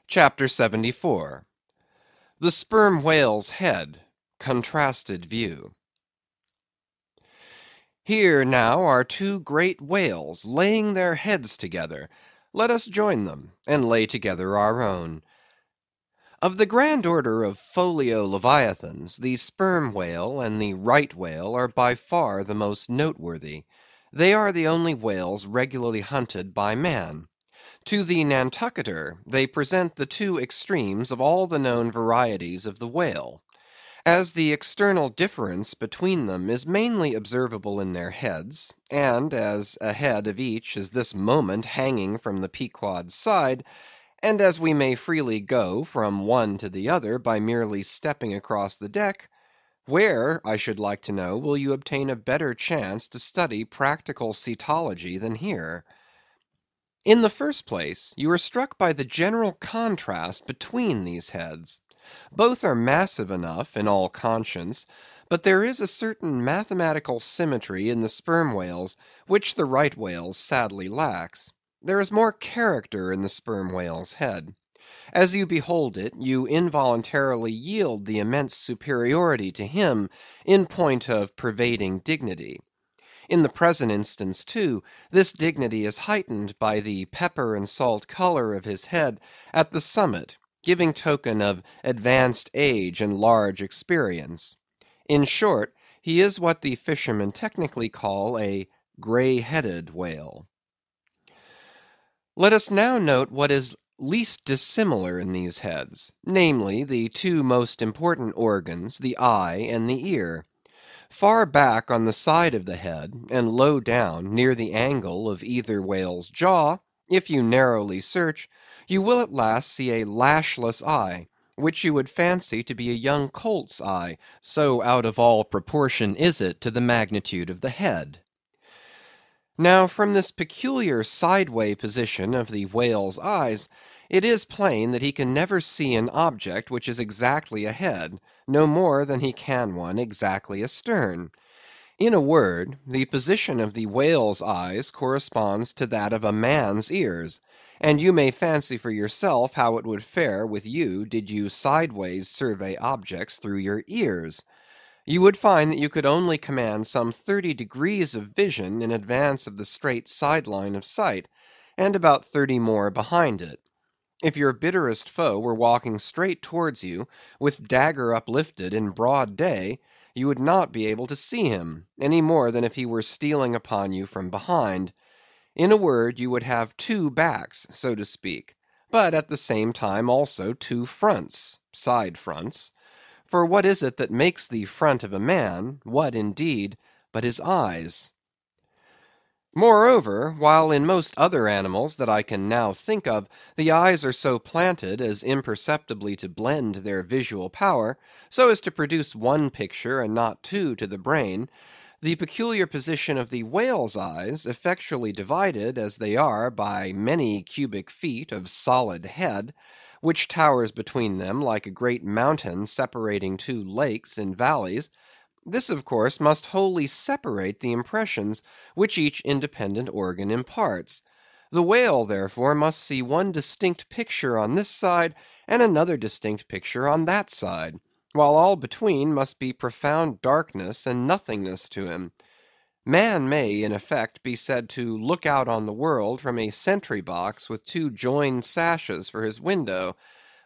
Chapter 74. The Sperm Whale's Head, Contrasted View. Here now are two great whales laying their heads together. Let us join them, and lay together our own. Of the grand order of folio leviathans, the sperm whale and the right whale are by far the most noteworthy. They are the only whales regularly hunted by man. To the Nantucketer, they present the two extremes of all the known varieties of the whale. As the external difference between them is mainly observable in their heads, and as a head of each is this moment hanging from the Pequod's side, and as we may freely go from one to the other by merely stepping across the deck, where, I should like to know, will you obtain a better chance to study practical cetology than here? In the first place, you are struck by the general contrast between these heads. Both are massive enough in all conscience, but there is a certain mathematical symmetry in the sperm whales which the right whale's sadly lacks. There is more character in the sperm whale's head. As you behold it, you involuntarily yield the immense superiority to him in point of pervading dignity. In the present instance, too, this dignity is heightened by the pepper and salt color of his head at the summit, giving token of advanced age and large experience. In short, he is what the fishermen technically call a gray-headed whale. Let us now note what is least dissimilar in these heads, namely, the two most important organs, the eye and the ear. Far back on the side of the head, and low down near the angle of either whale's jaw, if you narrowly search, you will at last see a lashless eye, which you would fancy to be a young colt's eye, so out of all proportion is it to the magnitude of the head. Now from this peculiar sideway position of the whale's eyes, it is plain that he can never see an object which is exactly ahead, no more than he can one exactly astern. In a word, the position of the whale's eyes corresponds to that of a man's ears, and you may fancy for yourself how it would fare with you did you sideways survey objects through your ears. You would find that you could only command some 30 degrees of vision in advance of the straight side line of sight, and about 30 more behind it. If your bitterest foe were walking straight towards you, with dagger uplifted in broad day, you would not be able to see him, any more than if he were stealing upon you from behind. In a word, you would have two backs, so to speak, but at the same time also two fronts, side fronts. For what is it that makes the front of a man, what indeed, but his eyes? Moreover, while in most other animals that I can now think of, the eyes are so planted as imperceptibly to blend their visual power, so as to produce one picture and not two to the brain, the peculiar position of the whale's eyes, effectually divided as they are by many cubic feet of solid head, which towers between them like a great mountain separating two lakes in valleys, this of course must wholly separate the impressions which each independent organ imparts. The whale, therefore, must see one distinct picture on this side, and another distinct picture on that side, while all between must be profound darkness and nothingness to him. Man may, in effect, be said to look out on the world from a sentry box with two joined sashes for his window;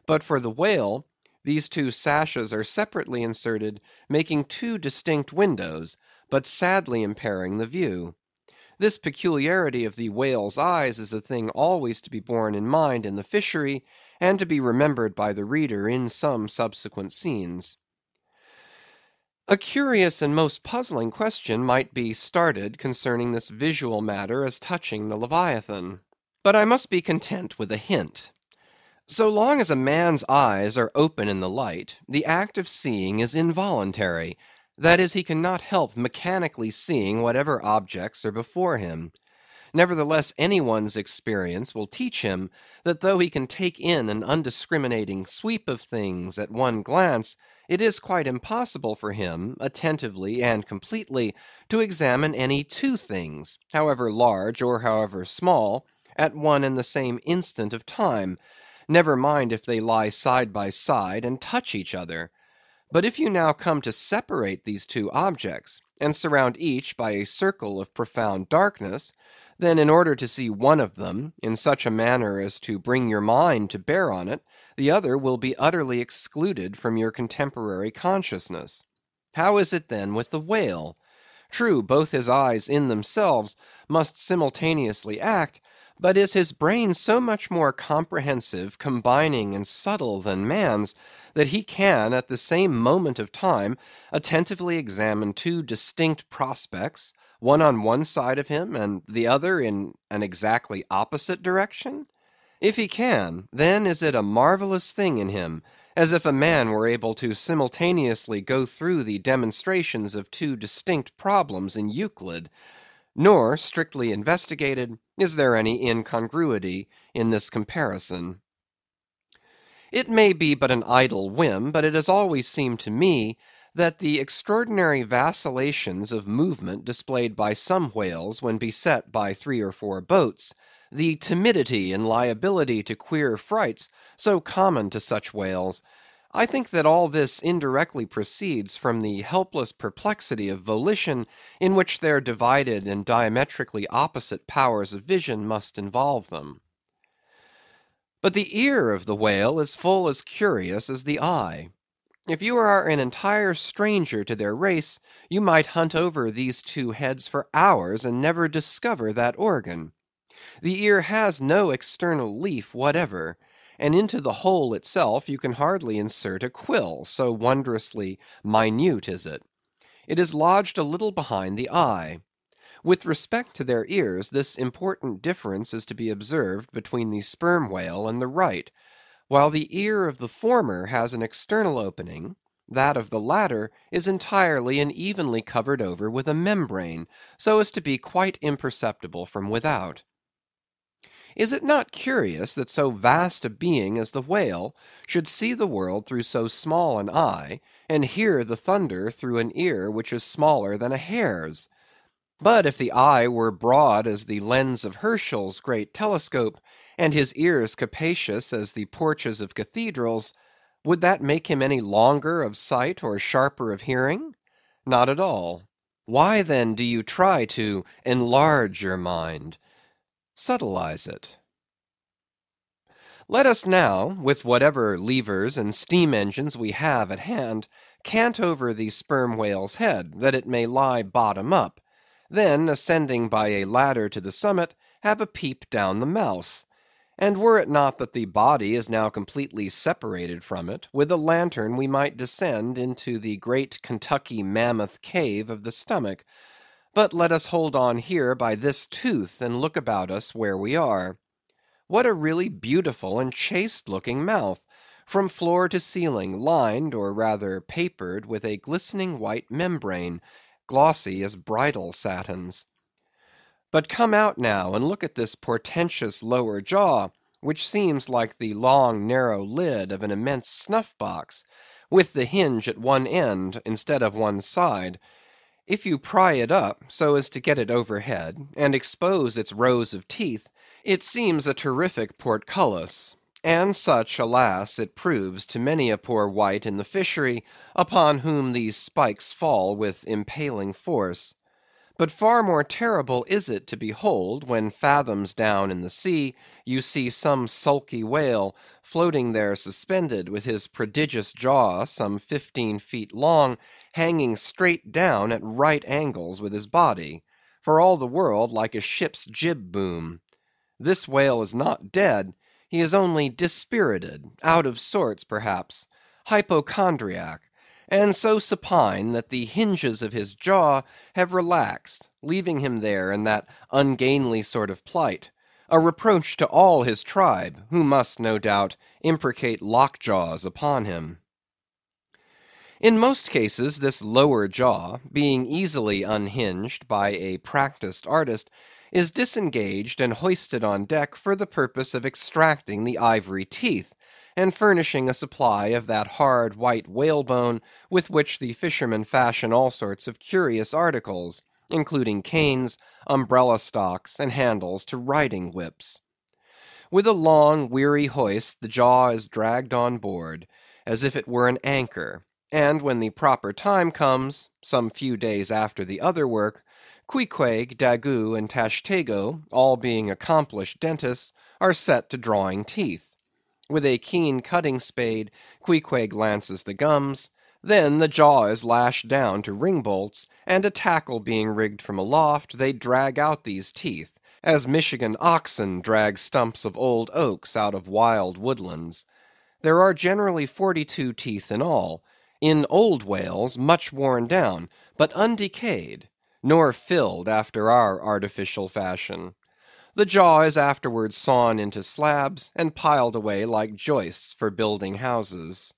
but for the whale, these two sashes are separately inserted, making two distinct windows, but sadly impairing the view. This peculiarity of the whale's eyes is a thing always to be borne in mind in the fishery, and to be remembered by the reader in some subsequent scenes. A curious and most puzzling question might be started concerning this visual matter as touching the Leviathan. But I must be content with a hint. So long as a man's eyes are open in the light, the act of seeing is involuntary; that is, he cannot help mechanically seeing whatever objects are before him. Nevertheless, any one's experience will teach him that though he can take in an undiscriminating sweep of things at one glance, it is quite impossible for him, attentively and completely, to examine any two things, however large or however small, at one and the same instant of time, never mind if they lie side by side and touch each other. But if you now come to separate these two objects, and surround each by a circle of profound darkness, then in order to see one of them, in such a manner as to bring your mind to bear on it, the other will be utterly excluded from your contemporary consciousness. How is it then with the whale? True, both his eyes in themselves must simultaneously act, but is his brain so much more comprehensive, combining, and subtle than man's, that he can, at the same moment of time, attentively examine two distinct prospects, one on one side of him, and the other in an exactly opposite direction? If he can, then is it a marvellous thing in him, as if a man were able to simultaneously go through the demonstrations of two distinct problems in Euclid. Nor, strictly investigated, is there any incongruity in this comparison. It may be but an idle whim, but it has always seemed to me that the extraordinary vacillations of movement displayed by some whales when beset by 3 or 4 boats, the timidity and liability to queer frights so common to such whales, I think that all this indirectly proceeds from the helpless perplexity of volition in which their divided and diametrically opposite powers of vision must involve them. But the ear of the whale is full as curious as the eye. If you are an entire stranger to their race, you might hunt over these two heads for hours and never discover that organ. The ear has no external leaf whatever, and into the hole itself you can hardly insert a quill, so wondrously minute is it. It is lodged a little behind the eye. With respect to their ears, this important difference is to be observed between the sperm whale and the right. While the ear of the former has an external opening, that of the latter is entirely and evenly covered over with a membrane, so as to be quite imperceptible from without. Is it not curious that so vast a being as the whale should see the world through so small an eye, and hear the thunder through an ear which is smaller than a hare's? But if the eye were broad as the lens of Herschel's great telescope, and his ears capacious as the porches of cathedrals, would that make him any longer of sight or sharper of hearing? Not at all. Why then do you try to enlarge your mind? Subtilize it. Let us now, with whatever levers and steam engines we have at hand, cant over the sperm whale's head, that it may lie bottom up; then, ascending by a ladder to the summit, have a peep down the mouth. And were it not that the body is now completely separated from it, with a lantern we might descend into the great Kentucky mammoth cave of the stomach. But let us hold on here by this tooth, and look about us where we are. What a really beautiful and chaste looking mouth, from floor to ceiling lined, or rather papered, with a glistening white membrane, glossy as bridal satins. But come out now and look at this portentous lower jaw, which seems like the long narrow lid of an immense snuff box, with the hinge at one end instead of one side. If you pry it up so as to get it overhead, and expose its rows of teeth, it seems a terrific portcullis; and such, alas, it proves to many a poor wight in the fishery, upon whom these spikes fall with impaling force. But far more terrible is it to behold, when fathoms down in the sea you see some sulky whale floating there suspended, with his prodigious jaw, some 15 feet long, hanging straight down at right angles with his body, for all the world like a ship's jib boom. This whale is not dead; he is only dispirited, out of sorts perhaps, hypochondriac, and so supine that the hinges of his jaw have relaxed, leaving him there in that ungainly sort of plight, a reproach to all his tribe, who must, no doubt, imprecate lockjaws upon him. In most cases this lower jaw, being easily unhinged by a practised artist, is disengaged and hoisted on deck for the purpose of extracting the ivory teeth, and furnishing a supply of that hard white whalebone with which the fishermen fashion all sorts of curious articles, including canes, umbrella stocks, and handles to riding whips. With a long, weary hoist the jaw is dragged on board, as if it were an anchor; and when the proper time comes, some few days after the other work, Queequeg, Daggoo, and Tashtego, all being accomplished dentists, are set to drawing teeth. With a keen cutting spade, Queequeg lances the gums; then the jaw is lashed down to ring bolts, and a tackle being rigged from aloft, they drag out these teeth, as Michigan oxen drag stumps of old oaks out of wild woodlands. There are generally 42 teeth in all; in old whales much worn down, but undecayed, nor filled after our artificial fashion. The jaw is afterwards sawn into slabs, and piled away like joists for building houses.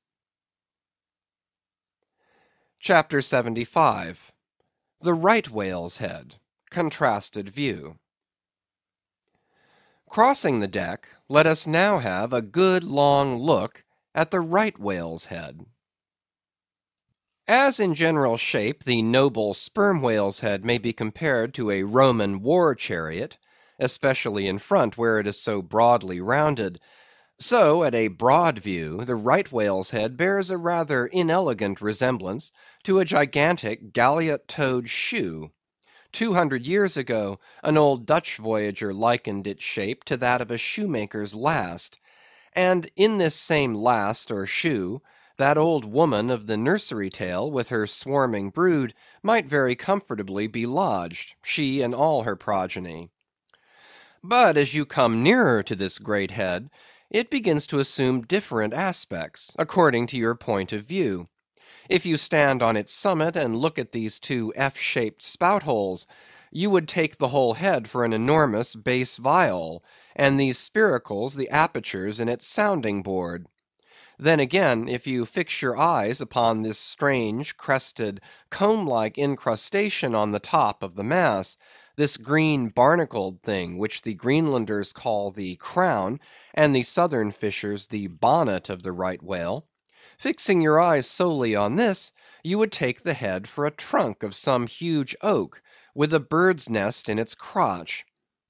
CHAPTER 75. The Right Whale's Head. Contrasted View. Crossing the deck, let us now have a good long look at the right whale's head. As in general shape the noble sperm whale's head may be compared to a Roman war chariot, especially in front where it is so broadly rounded, so at a broad view the right whale's head bears a rather inelegant resemblance to a gigantic galliot-toed shoe. 200 years ago an old Dutch voyager likened its shape to that of a shoemaker's last; and in this same last or shoe, that old woman of the nursery tale with her swarming brood might very comfortably be lodged, she and all her progeny. But as you come nearer to this great head, it begins to assume different aspects, according to your point of view. If you stand on its summit and look at these two F-shaped spout holes, you would take the whole head for an enormous bass viol, and these spiracles the apertures in its sounding board. Then again, if you fix your eyes upon this strange, crested, comb-like incrustation on the top of the mass, this green barnacled thing which the Greenlanders call the crown, and the southern fishers the bonnet of the right whale, fixing your eyes solely on this, you would take the head for a trunk of some huge oak, with a bird's nest in its crotch.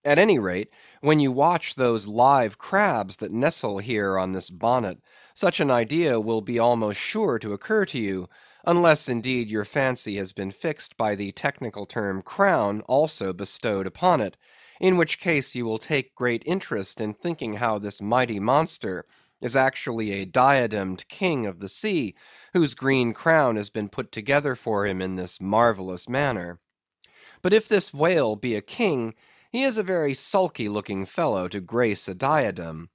At any rate, when you watch those live crabs that nestle here on this bonnet, such an idea will be almost sure to occur to you, unless indeed your fancy has been fixed by the technical term crown also bestowed upon it, in which case you will take great interest in thinking how this mighty monster is actually a diademed king of the sea, whose green crown has been put together for him in this marvellous manner. But if this whale be a king, he is a very sulky looking fellow to grace a diadem.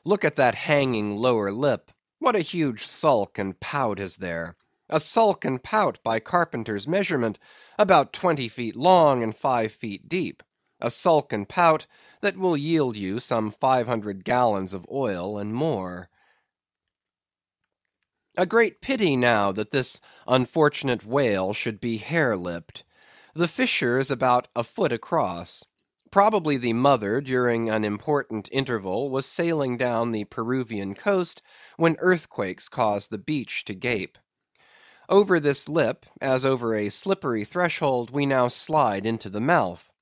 Look at that hanging lower lip. What a huge sulk and pout is there! A sulk and pout by carpenter's measurement, about 20 feet long and 5 feet deep. A sulk and pout that will yield you some 500 gallons of oil and more. A great pity now that this unfortunate whale should be hare-lipped. The fissure is about a foot across. Probably the mother, during an important interval, was sailing down the Peruvian coast when earthquakes caused the beach to gape. Over this lip, as over a slippery threshold, we now slide into the mouth.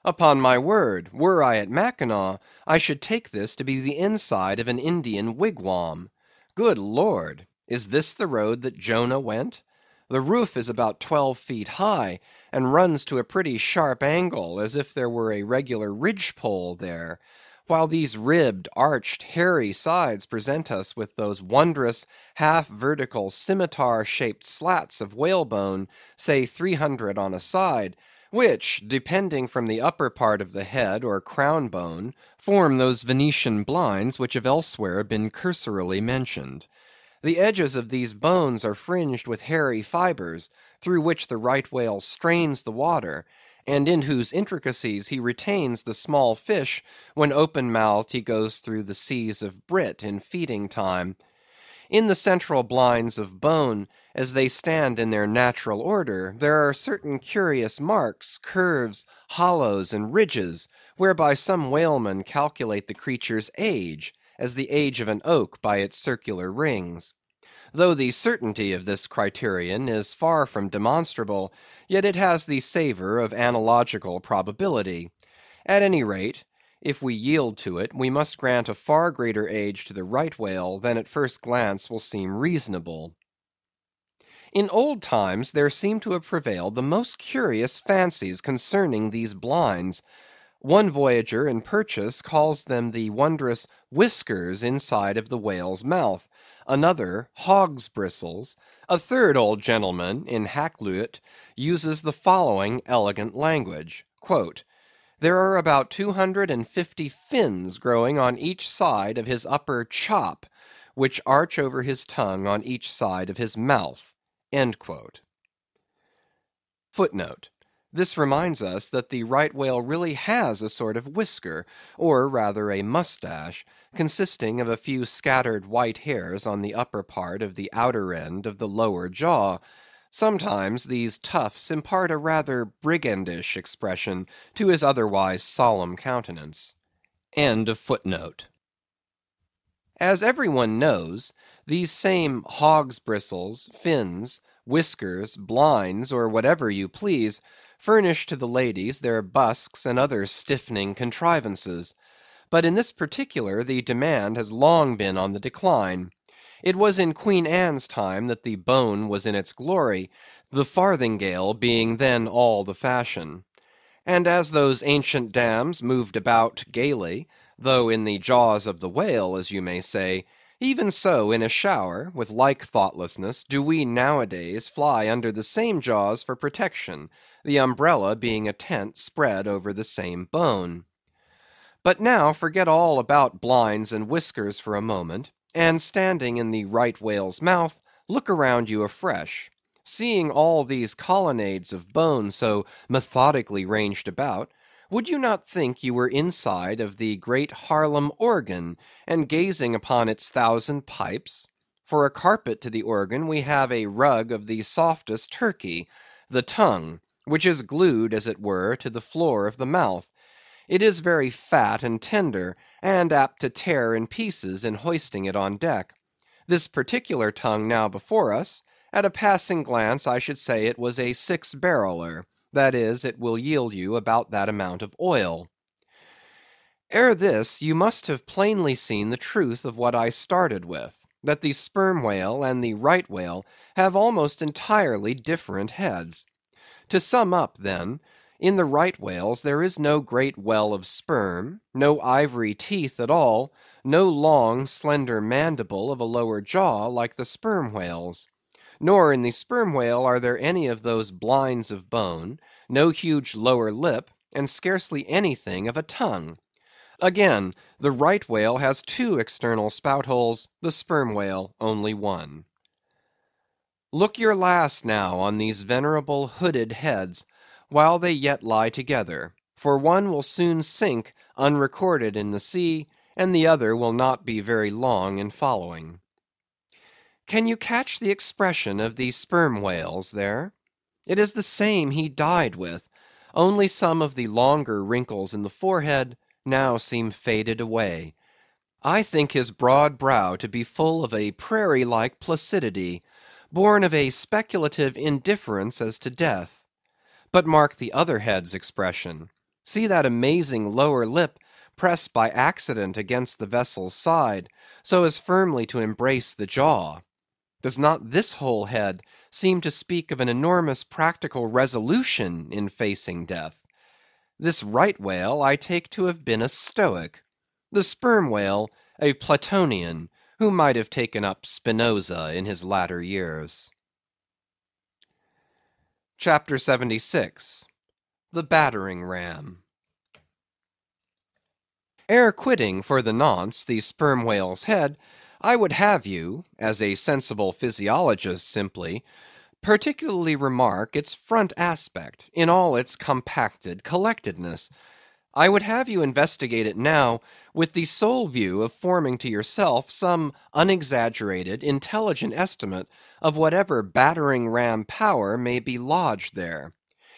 Upon my word, were I at Mackinaw, I should take this to be the inside of an Indian wigwam. Good Lord! Is this the road that Jonah went? The roof is about 12 feet high, and runs to a pretty sharp angle, as if there were a regular ridge-pole there, while these ribbed, arched, hairy sides present us with those wondrous, half-vertical, scimitar-shaped slats of whalebone, say 300 on a side, which, depending from the upper part of the head or crown bone, form those Venetian blinds which have elsewhere been cursorily mentioned. The edges of these bones are fringed with hairy fibres, through which the right whale strains the water, and in whose intricacies he retains the small fish when open-mouthed he goes through the seas of brit in feeding time. In the central blinds of bone, as they stand in their natural order, there are certain curious marks, curves, hollows, and ridges, whereby some whalemen calculate the creature's age, as the age of an oak by its circular rings. Though the certainty of this criterion is far from demonstrable, yet it has the savor of analogical probability. At any rate, if we yield to it, we must grant a far greater age to the right whale than at first glance will seem reasonable. In old times there seem to have prevailed the most curious fancies concerning these blinds. One voyager in Purchas calls them the wondrous whiskers inside of the whale's mouth; another, hog's bristles; a third old gentleman, in Hakluyt, uses the following elegant language: "There are about 250 fins growing on each side of his upper chop, which arch over his tongue on each side of his mouth." Footnote: This reminds us that the right whale really has a sort of whisker, or rather a mustache, consisting of a few scattered white hairs on the upper part of the outer end of the lower jaw. Sometimes these tufts impart a rather brigandish expression to his otherwise solemn countenance. As every one knows, these same hog's bristles, fins, whiskers, blinds, or whatever you please, furnish to the ladies their busks and other stiffening contrivances. But in this particular the demand has long been on the decline. It was in Queen Anne's time that the bone was in its glory, the farthingale being then all the fashion. And as those ancient dams moved about gaily, though in the jaws of the whale, as you may say, even so in a shower, with like thoughtlessness, do we nowadays fly under the same jaws for protection, the umbrella being a tent spread over the same bone. But now forget all about blinds and whiskers for a moment, and standing in the right whale's mouth, Look around you afresh. Seeing all these colonnades of bone so methodically ranged about, would you not think you were inside of the great Haarlem organ, and gazing upon its thousand pipes? For a carpet to the organ we have a rug of the softest Turkey, the tongue, which is glued, as it were, to the floor of the mouth. It is very fat and tender, and apt to tear in pieces in hoisting it on deck. This particular tongue now before us, at a passing glance I should say it was a 6-barreler; that is, it will yield you about that amount of oil. Ere this, you must have plainly seen the truth of what I started with, that the sperm whale and the right whale have almost entirely different heads. To sum up, then, in the right whales there is no great well of sperm, no ivory teeth at all, no long, slender mandible of a lower jaw like the sperm whales. Nor in the sperm whale are there any of those blinds of bone, no huge lower lip, and scarcely anything of a tongue. Again, the right whale has 2 external spout holes, the sperm whale only 1. Look your last now on these venerable hooded heads, while they yet lie together; for one will soon sink unrecorded in the sea, and the other will not be very long in following. Can you catch the expression of the sperm whales there? It is the same he died with, only some of the longer wrinkles in the forehead now seem faded away. I think his broad brow to be full of a prairie-like placidity, born of a speculative indifference as to death. But mark the other head's expression. See that amazing lower lip pressed by accident against the vessel's side, so as firmly to embrace the jaw. Does not this whole head seem to speak of an enormous practical resolution in facing death? This right whale I take to have been a Stoic; the sperm whale a Platonian, who might have taken up Spinoza in his latter years. CHAPTER 76. The Battering Ram. Ere quitting for the nonce the sperm whale's head, I would have you, as a sensible physiologist simply, particularly remark its front aspect, in all its compacted collectedness. I would have you investigate it now, with the sole view of forming to yourself some unexaggerated, intelligent estimate of whatever battering ram power may be lodged there.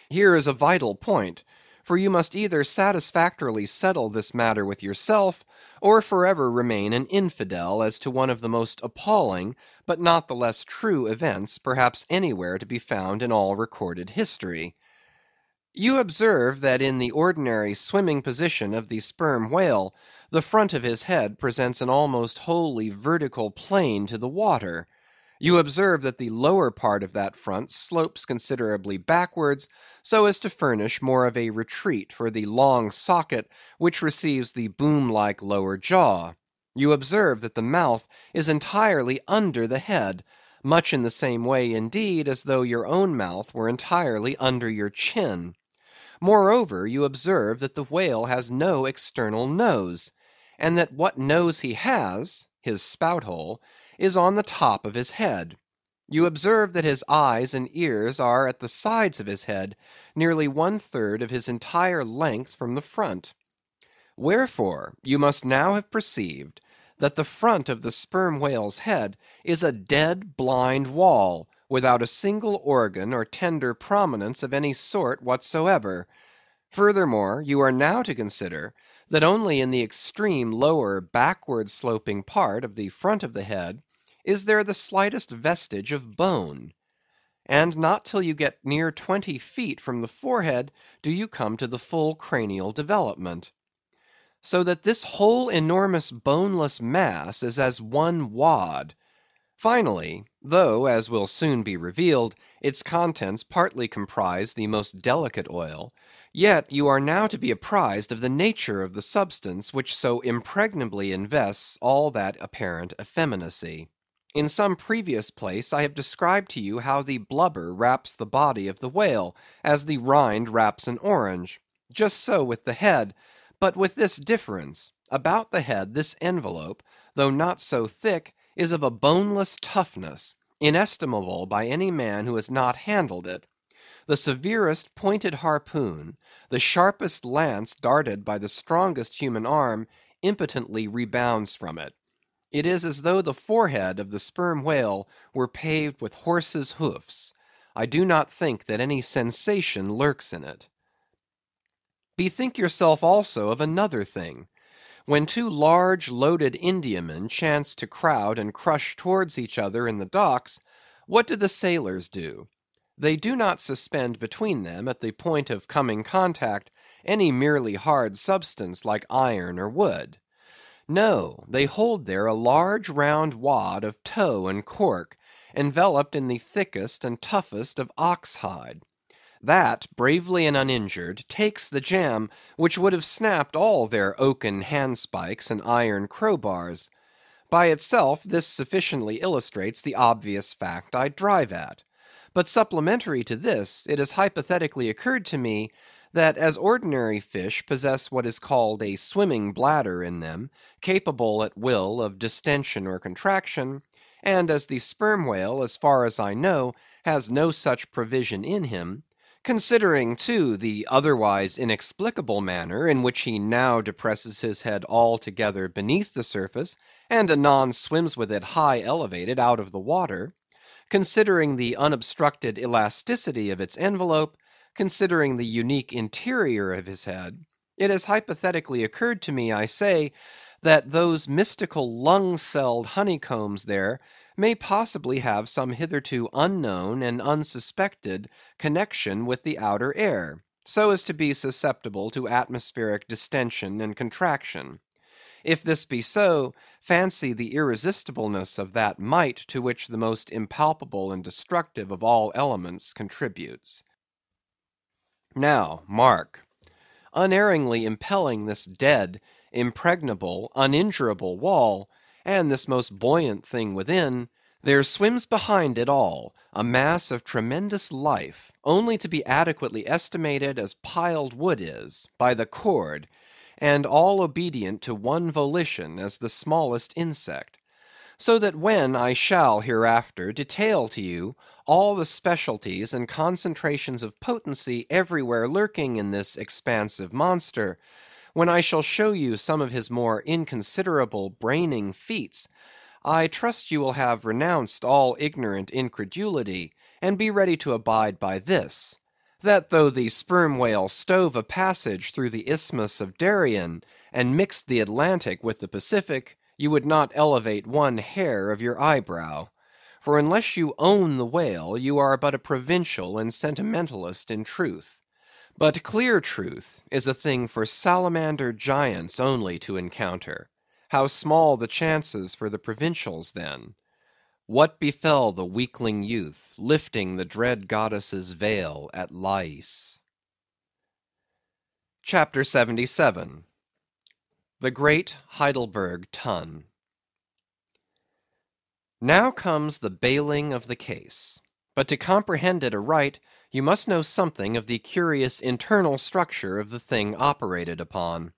Here is a vital point; for you must either satisfactorily settle this matter with yourself, or forever remain an infidel as to one of the most appalling, but not the less true events perhaps anywhere to be found in all recorded history. You observe that in the ordinary swimming position of the sperm whale, the front of his head presents an almost wholly vertical plane to the water. You observe that the lower part of that front slopes considerably backwards, so as to furnish more of a retreat for the long socket which receives the boom-like lower jaw. You observe that the mouth is entirely under the head, much in the same way, indeed, as though your own mouth were entirely under your chin. Moreover, you observe that the whale has no external nose, and that what nose he has, his spout hole, is on the top of his head. You observe that his eyes and ears are at the sides of his head, nearly 1/3 of his entire length from the front. Wherefore, you must now have perceived that the front of the sperm whale's head is a dead blind wall, without a single organ or tender prominence of any sort whatsoever. Furthermore, you are now to consider that only in the extreme lower backward sloping part of the front of the head is there the slightest vestige of bone. And not till you get near 20 feet from the forehead do you come to the full cranial development. So that this whole enormous boneless mass is as one wad. Finally, though, as will soon be revealed, its contents partly comprise the most delicate oil, yet you are now to be apprised of the nature of the substance which so impregnably invests all that apparent effeminacy. In some previous place I have described to you how the blubber wraps the body of the whale, as the rind wraps an orange. Just so with the head, but with this difference: about the head this envelope, though not so thick, is of a boneless toughness, inestimable by any man who has not handled it. The severest pointed harpoon, the sharpest lance darted by the strongest human arm, impotently rebounds from it. It is as though the forehead of the sperm whale were paved with horses' hoofs. I do not think that any sensation lurks in it. Bethink yourself also of another thing. When two large loaded Indiamen chance to crowd and crush towards each other in the docks, what do the sailors do? They do not suspend between them, at the point of coming contact, any merely hard substance like iron or wood. No, they hold there a large round wad of tow and cork, enveloped in the thickest and toughest of ox hide. That, bravely and uninjured, takes the jam which would have snapped all their oaken handspikes and iron crowbars. By itself this sufficiently illustrates the obvious fact I drive at. But supplementary to this, it has hypothetically occurred to me, that as ordinary fish possess what is called a swimming bladder in them, capable at will of distension or contraction, and as the sperm whale, as far as I know, has no such provision in him, considering, too, the otherwise inexplicable manner in which he now depresses his head altogether beneath the surface, and anon swims with it high elevated out of the water; considering the unobstructed elasticity of its envelope, considering the unique interior of his head, it has hypothetically occurred to me, I say, that those mystical lung-celled honeycombs there may possibly have some hitherto unknown and unsuspected connection with the outer air, so as to be susceptible to atmospheric distension and contraction. If this be so, fancy the irresistibleness of that might to which the most impalpable and destructive of all elements contributes. Now, mark. Unerringly impelling this dead, impregnable, uninjurable wall, and this most buoyant thing within, there swims behind it all a mass of tremendous life, only to be adequately estimated as piled wood is, by the cord, and all obedient to one volition as the smallest insect. So that when I shall hereafter detail to you all the specialties and concentrations of potency everywhere lurking in this expansive monster, when I shall show you some of his more inconsiderable braining feats, I trust you will have renounced all ignorant incredulity, and be ready to abide by this, that though the sperm whale stove a passage through the Isthmus of Darien, and mixed the Atlantic with the Pacific, you would not elevate one hair of your eyebrow. For unless you own the whale, you are but a provincial and sentimentalist in truth. But clear truth is a thing for salamander giants only to encounter. How small the chances for the provincials then! What befell the weakling youth, lifting the dread goddess's veil at Lais? CHAPTER 77. The Great Heidelberg Tun. Now comes the bailing of the case. But to comprehend it aright, you must know something of the curious internal structure of the thing operated upon.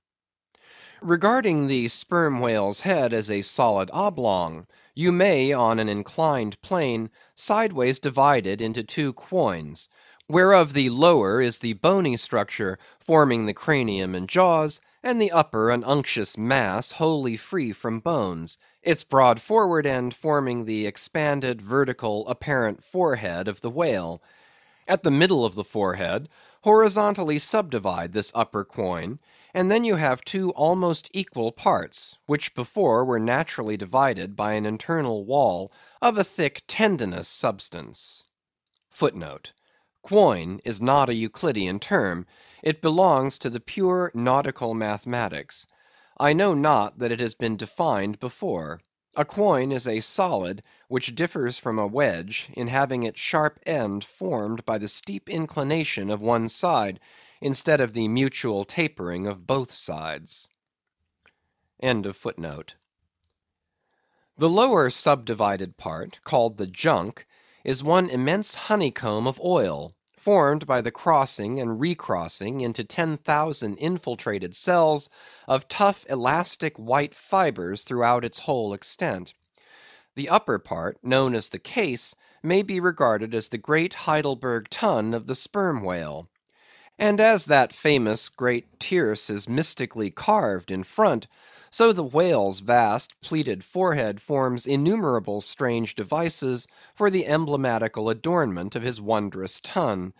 Regarding the sperm whale's head as a solid oblong, you may on an inclined plane sideways divide it into two quoins, whereof the lower is the bony structure forming the cranium and jaws, and the upper an unctuous mass wholly free from bones, its broad forward end forming the expanded, vertical, apparent forehead of the whale. At the middle of the forehead, horizontally subdivide this upper quoin, and then you have two almost equal parts, which before were naturally divided by an internal wall of a thick tendinous substance. Footnote: Quoin is not a Euclidean term; it belongs to the pure nautical mathematics. I know not that it has been defined before. A quoin is a solid which differs from a wedge in having its sharp end formed by the steep inclination of one side, instead of the mutual tapering of both sides. End of footnote. The lower subdivided part, called the junk, is one immense honeycomb of oil, formed by the crossing and recrossing into 10,000 infiltrated cells of tough elastic white fibres throughout its whole extent. The upper part, known as the case, may be regarded as the great Heidelberg tun of the sperm whale. And as that famous great tierce is mystically carved in front, so the whale's vast pleated forehead forms innumerable strange devices for the emblematical adornment of his wondrous tun.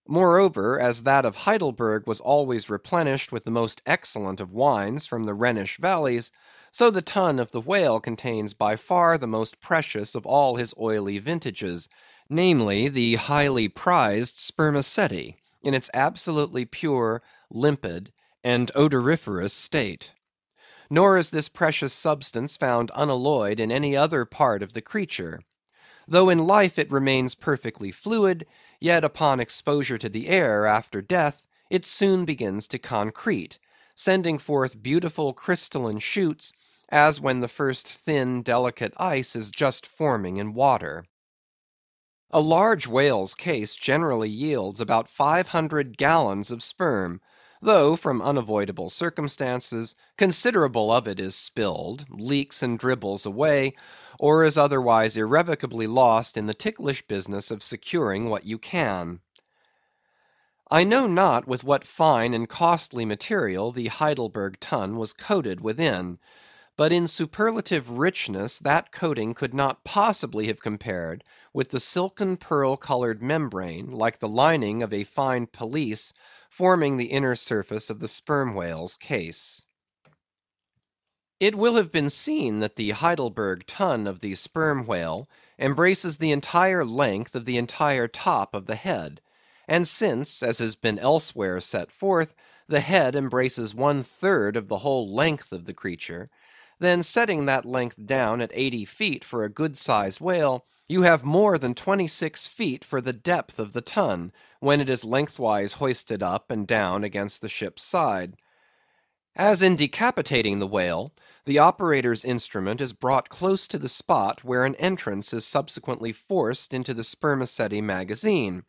Moreover, as that of Heidelberg was always replenished with the most excellent of wines from the Rhenish valleys, so the tun of the whale contains by far the most precious of all his oily vintages, namely, the highly prized spermaceti, in its absolutely pure, limpid, and odoriferous state. Nor is this precious substance found unalloyed in any other part of the creature. Though in life it remains perfectly fluid, yet upon exposure to the air after death, it soon begins to concrete, sending forth beautiful crystalline shoots, as when the first thin, delicate ice is just forming in water. A large whale's case generally yields about 500 gallons of sperm, though from unavoidable circumstances, considerable of it is spilled, leaks and dribbles away, or is otherwise irrevocably lost in the ticklish business of securing what you can. I know not with what fine and costly material the Heidelberg tun was coated within, but in superlative richness that coating could not possibly have compared with the silken pearl-colored membrane, like the lining of a fine pelisse, forming the inner surface of the sperm whale's case. It will have been seen that the Heidelberg tun of the sperm whale embraces the entire length of the entire top of the head; and since, as has been elsewhere set forth, the head embraces 1/3 of the whole length of the creature, then setting that length down at 80 feet for a good sized whale, you have more than 26 feet for the depth of the tun, when it is lengthwise hoisted up and down against the ship's side. As in decapitating the whale, the operator's instrument is brought close to the spot where an entrance is subsequently forced into the spermaceti magazine.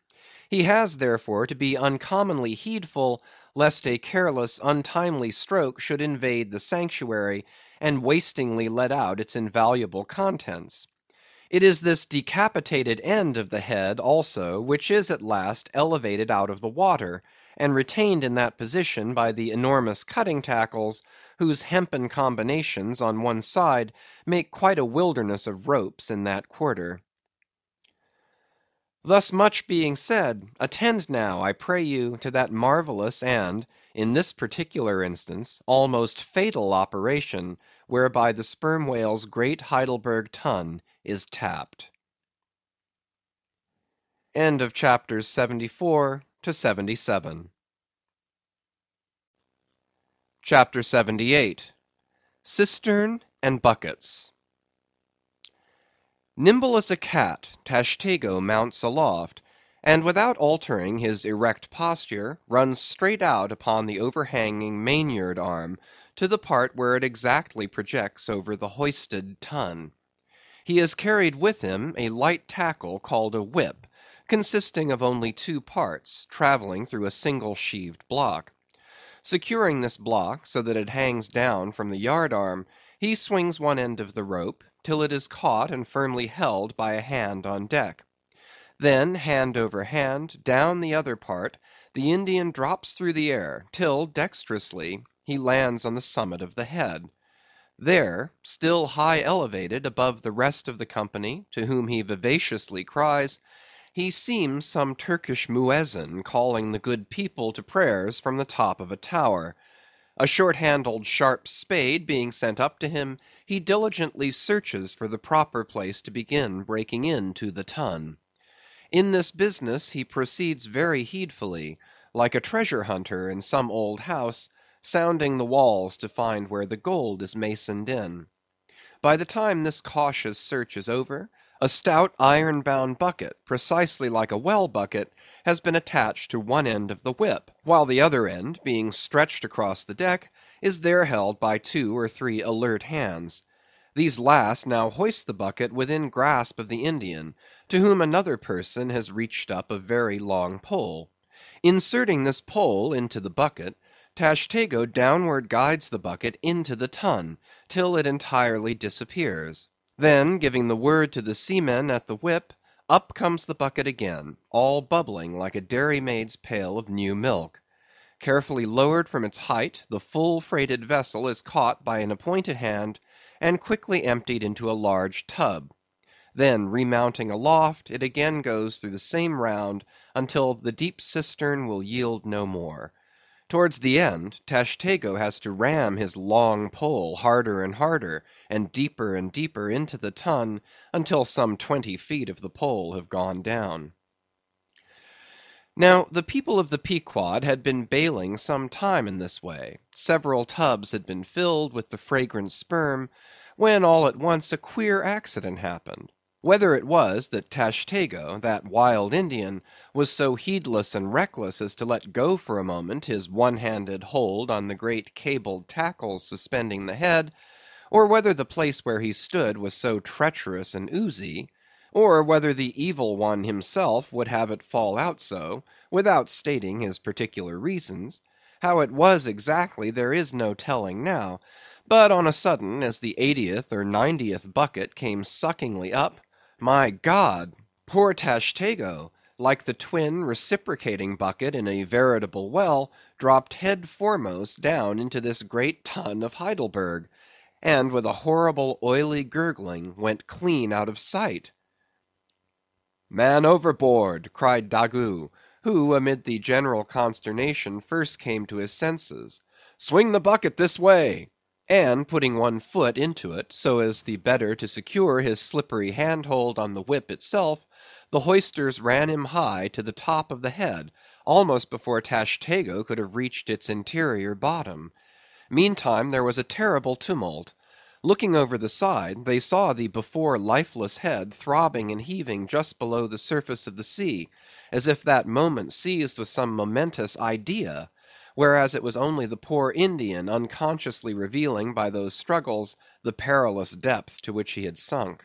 He has, therefore, to be uncommonly heedful, lest a careless, untimely stroke should invade the sanctuary, and wastingly let out its invaluable contents. It is this decapitated end of the head, also, which is at last elevated out of the water, and retained in that position by the enormous cutting tackles, whose hempen combinations on one side make quite a wilderness of ropes in that quarter. Thus much being said, attend now, I pray you, to that marvellous and, in this particular instance, almost fatal operation, whereby the sperm whale's great Heidelberg tun is tapped. End of chapters 74 to 77. Chapter 78. Cistern and Buckets. Nimble as a cat, Tashtego mounts aloft, and without altering his erect posture, runs straight out upon the overhanging mainyard arm to the part where it exactly projects over the hoisted tun. He has carried with him a light tackle called a whip, consisting of only 2 parts, travelling through a single sheaved block. Securing this block so that it hangs down from the yard arm, he swings one end of the rope, till it is caught and firmly held by a hand on deck. Then, hand over hand, down the other part, the Indian drops through the air, till, dexterously, he lands on the summit of the head. There, still high elevated above the rest of the company, to whom he vivaciously cries, he seems some Turkish muezzin calling the good people to prayers from the top of a tower. A short-handled sharp spade being sent up to him, he diligently searches for the proper place to begin breaking into the tun. In this business he proceeds very heedfully, like a treasure hunter in some old house, sounding the walls to find where the gold is masoned in. By the time this cautious search is over, a stout iron-bound bucket, precisely like a well bucket, has been attached to one end of the whip, while the other end, being stretched across the deck, is there held by 2 or 3 alert hands. These last now hoist the bucket within grasp of the Indian, to whom another person has reached up a very long pole. Inserting this pole into the bucket, Tashtego downward guides the bucket into the tun, till it entirely disappears. Then, giving the word to the seamen at the whip, up comes the bucket again, all bubbling like a dairymaid's pail of new milk. Carefully lowered from its height, the full freighted vessel is caught by an appointed hand, and quickly emptied into a large tub. Then remounting aloft, it again goes through the same round until the deep cistern will yield no more. Towards the end, Tashtego has to ram his long pole harder and harder, and deeper into the tun, until some 20 feet of the pole have gone down. Now, the people of the Pequod had been bailing some time in this way. Several tubs had been filled with the fragrant sperm, when all at once a queer accident happened. Whether it was that Tashtego, that wild Indian, was so heedless and reckless as to let go for a moment his one-handed hold on the great cabled tackles suspending the head, or whether the place where he stood was so treacherous and oozy, or whether the evil one himself would have it fall out so, without stating his particular reasons, how it was exactly there is no telling now, but on a sudden, as the 80th or 90th bucket came suckingly up, my God, poor Tashtego, like the twin reciprocating bucket in a veritable well, dropped head foremost down into this great tun of Heidelberg, and with a horrible oily gurgling went clean out of sight. "Man overboard!" cried Daggoo, who amid the general consternation first came to his senses. "Swing the bucket this way!" And putting one foot into it, so as the better to secure his slippery handhold on the whip itself, the hoisters ran him high to the top of the head, almost before Tashtego could have reached its interior bottom. Meantime there was a terrible tumult. Looking over the side, they saw the before lifeless head throbbing and heaving just below the surface of the sea, as if that moment seized with some momentous idea, whereas it was only the poor Indian unconsciously revealing by those struggles the perilous depth to which he had sunk.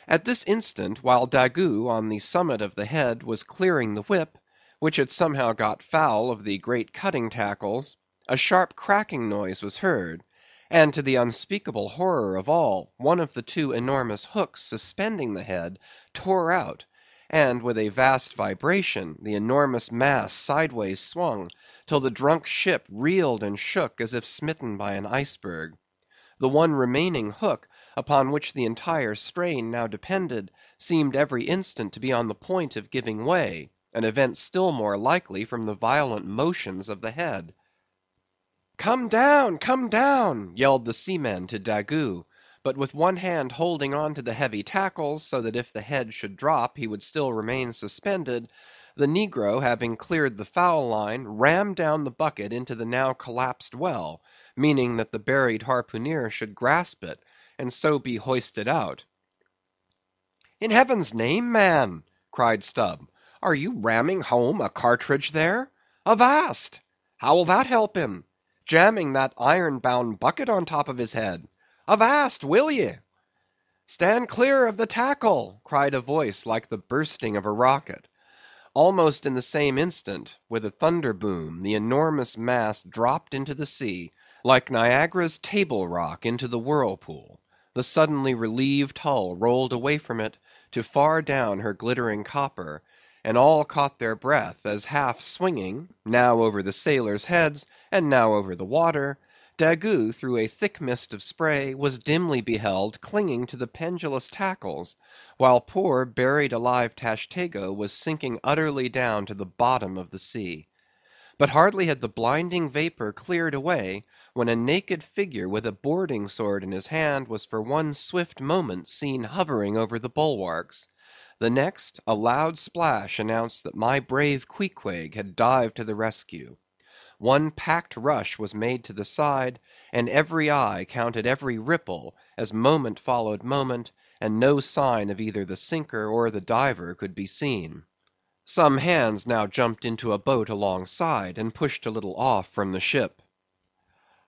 At this instant, while Daggoo on the summit of the head was clearing the whip, which had somehow got foul of the great cutting tackles, a sharp cracking noise was heard, and to the unspeakable horror of all, one of the two enormous hooks suspending the head tore out, and with a vast vibration, the enormous mass sideways swung, till the drunk ship reeled and shook as if smitten by an iceberg. The one remaining hook, upon which the entire strain now depended, seemed every instant to be on the point of giving way, an event still more likely from the violent motions of the head. "Come down!" yelled the seamen to Daggoo, but with one hand holding on to the heavy tackles, so that if the head should drop he would still remain suspended, the negro having cleared the foul line, rammed down the bucket into the now collapsed well, meaning that the buried harpooneer should grasp it, and so be hoisted out. "In Heaven's name, man," cried Stubb, "are you ramming home a cartridge there? Avast! How'll that help him? Jamming that iron-bound bucket on top of his head. Avast, will ye?" "Stand clear of the tackle!" cried a voice like the bursting of a rocket. Almost in the same instant, with a thunder boom, the enormous mass dropped into the sea, like Niagara's Table Rock into the whirlpool. The suddenly relieved hull rolled away from it, to far down her glittering copper, and all caught their breath, as half swinging, now over the sailors' heads, and now over the water, Daggoo, through a thick mist of spray, was dimly beheld clinging to the pendulous tackles, while poor buried alive Tashtego was sinking utterly down to the bottom of the sea. But hardly had the blinding vapor cleared away, when a naked figure with a boarding sword in his hand was for one swift moment seen hovering over the bulwarks. The next, a loud splash announced that my brave Queequeg had dived to the rescue. One packed rush was made to the side, and every eye counted every ripple, as moment followed moment, and no sign of either the sinker or the diver could be seen. Some hands now jumped into a boat alongside, and pushed a little off from the ship.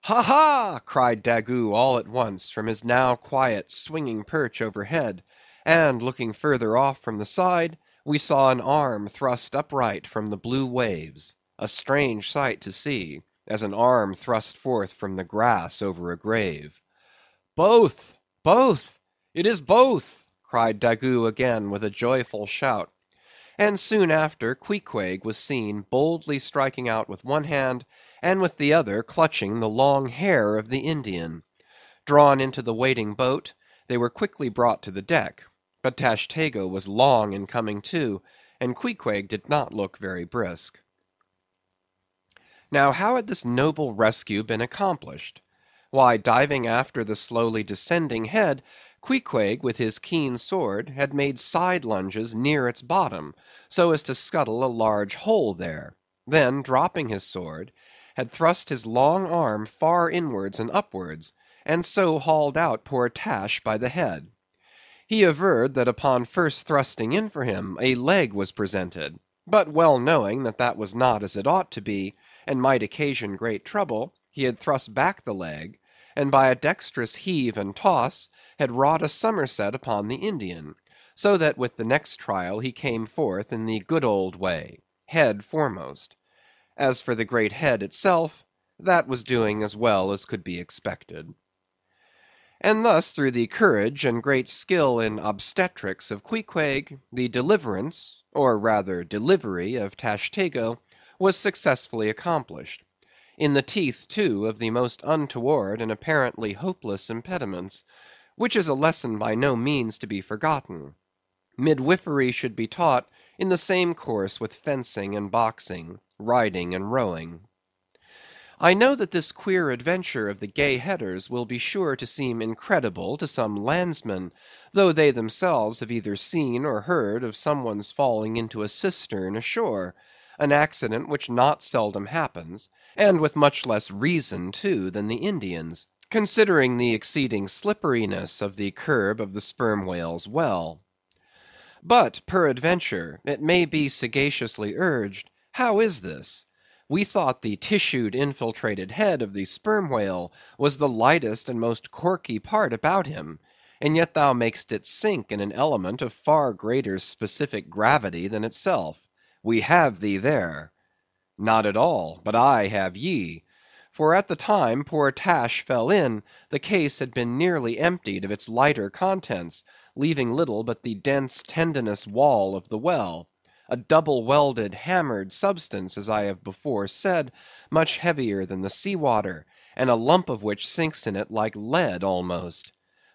"Ha, ha!" cried Daggoo all at once from his now quiet swinging perch overhead, and looking further off from the side, we saw an arm thrust upright from the blue waves, a strange sight to see, as an arm thrust forth from the grass over a grave. "Both! "It is both!" cried Daggoo again with a joyful shout. And soon after Queequeg was seen boldly striking out with one hand, and with the other clutching the long hair of the Indian. Drawn into the waiting boat, they were quickly brought to the deck; but Tashtego was long in coming to, and Queequeg did not look very brisk. Now how had this noble rescue been accomplished? Why, diving after the slowly descending head, Queequeg with his keen sword had made side lunges near its bottom, so as to scuttle a large hole there; then dropping his sword, had thrust his long arm far inwards and upwards, and so hauled out poor Tash by the head. He averred that upon first thrusting in for him, a leg was presented; but well knowing that that was not as it ought to be, and might occasion great trouble, he had thrust back the leg, and by a dexterous heave and toss, had wrought a somerset upon the Indian, so that with the next trial he came forth in the good old way, head foremost. As for the great head itself, that was doing as well as could be expected. And thus through the courage and great skill in obstetrics of Queequeg, the deliverance, or rather delivery of Tashtego was successfully accomplished; in the teeth, too, of the most untoward and apparently hopeless impediments; which is a lesson by no means to be forgotten. Midwifery should be taught in the same course with fencing and boxing, riding and rowing. I know that this queer adventure of the Gay Headers will be sure to seem incredible to some landsmen, though they themselves have either seen or heard of some one's falling into a cistern ashore; an accident which not seldom happens, and with much less reason too than the Indians, considering the exceeding slipperiness of the curb of the sperm whale's well. But peradventure, it may be sagaciously urged, how is this? We thought the tissued infiltrated head of the sperm whale was the lightest and most corky part about him, and yet thou makest it sink in an element of far greater specific gravity than itself. We have thee there. Not at all, but I have ye. For at the time poor Tash fell in, the case had been nearly emptied of its lighter contents, leaving little but the dense tendinous wall of the well; a double welded, hammered substance, as I have before said, much heavier than the sea water, and a lump of which sinks in it like lead almost.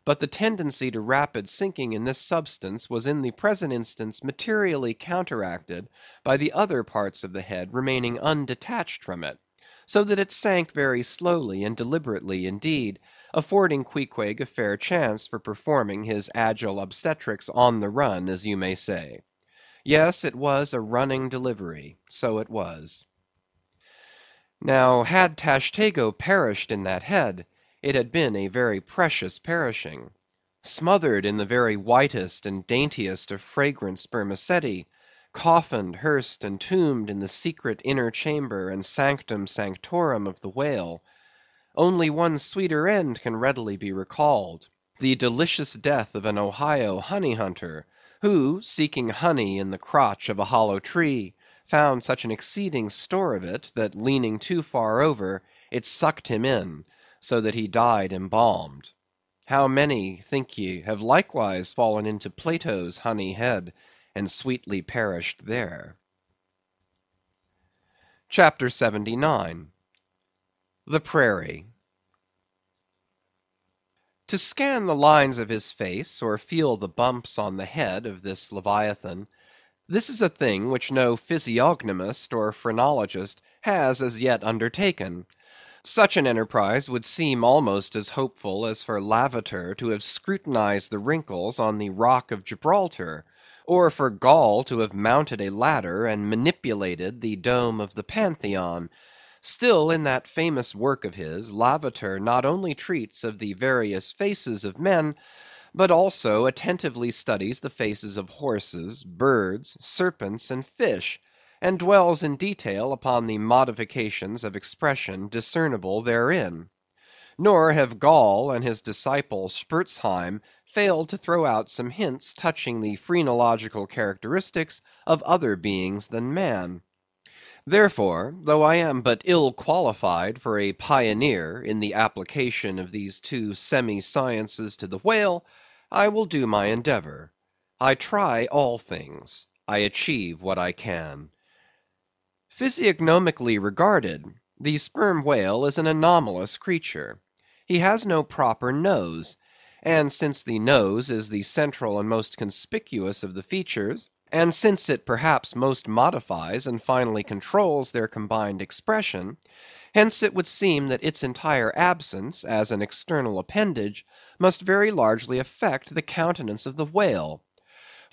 But the tendency to rapid sinking in this substance was in the present instance materially counteracted by the other parts of the head remaining undetached from it, so that it sank very slowly and deliberately indeed, affording Queequeg a fair chance for performing his agile obstetrics on the run, as you may say. Yes, it was a running delivery, so it was. Now, had Tashtego perished in that head, it had been a very precious perishing. Smothered in the very whitest and daintiest of fragrant spermaceti, coffined, hearsed, and tombed in the secret inner chamber and sanctum sanctorum of the whale, only one sweeter end can readily be recalled: the delicious death of an Ohio honey hunter, who, seeking honey in the crotch of a hollow tree, found such an exceeding store of it, that leaning too far over, it sucked him in, so that he died embalmed. How many, think ye, have likewise fallen into Plato's honey head, and sweetly perished there? CHAPTER 79. The Prairie. To scan the lines of his face, or feel the bumps on the head of this Leviathan, this is a thing which no physiognomist or phrenologist has as yet undertaken. Such an enterprise would seem almost as hopeful as for Lavater to have scrutinized the wrinkles on the rock of Gibraltar, or for Gall to have mounted a ladder and manipulated the dome of the Pantheon. Still, in that famous work of his, Lavater not only treats of the various faces of men, but also attentively studies the faces of horses, birds, serpents, and fish, and dwells in detail upon the modifications of expression discernible therein. Nor have Gall and his disciple Spurzheim failed to throw out some hints touching the phrenological characteristics of other beings than man. Therefore, though I am but ill qualified for a pioneer in the application of these two semi-sciences to the whale, I will do my endeavor. I try all things. I achieve what I can. Physiognomically regarded, the sperm whale is an anomalous creature. He has no proper nose; and since the nose is the central and most conspicuous of the features, and since it perhaps most modifies and finally controls their combined expression, hence it would seem that its entire absence, as an external appendage, must very largely affect the countenance of the whale.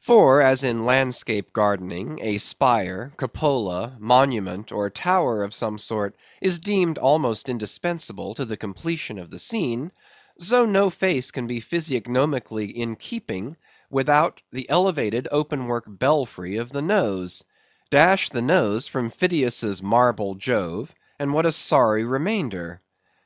For, as in landscape gardening, a spire, cupola, monument, or tower of some sort is deemed almost indispensable to the completion of the scene, so no face can be physiognomically in keeping without the elevated open-work belfry of the nose. Dash the nose from Phidias's marble Jove, and what a sorry remainder!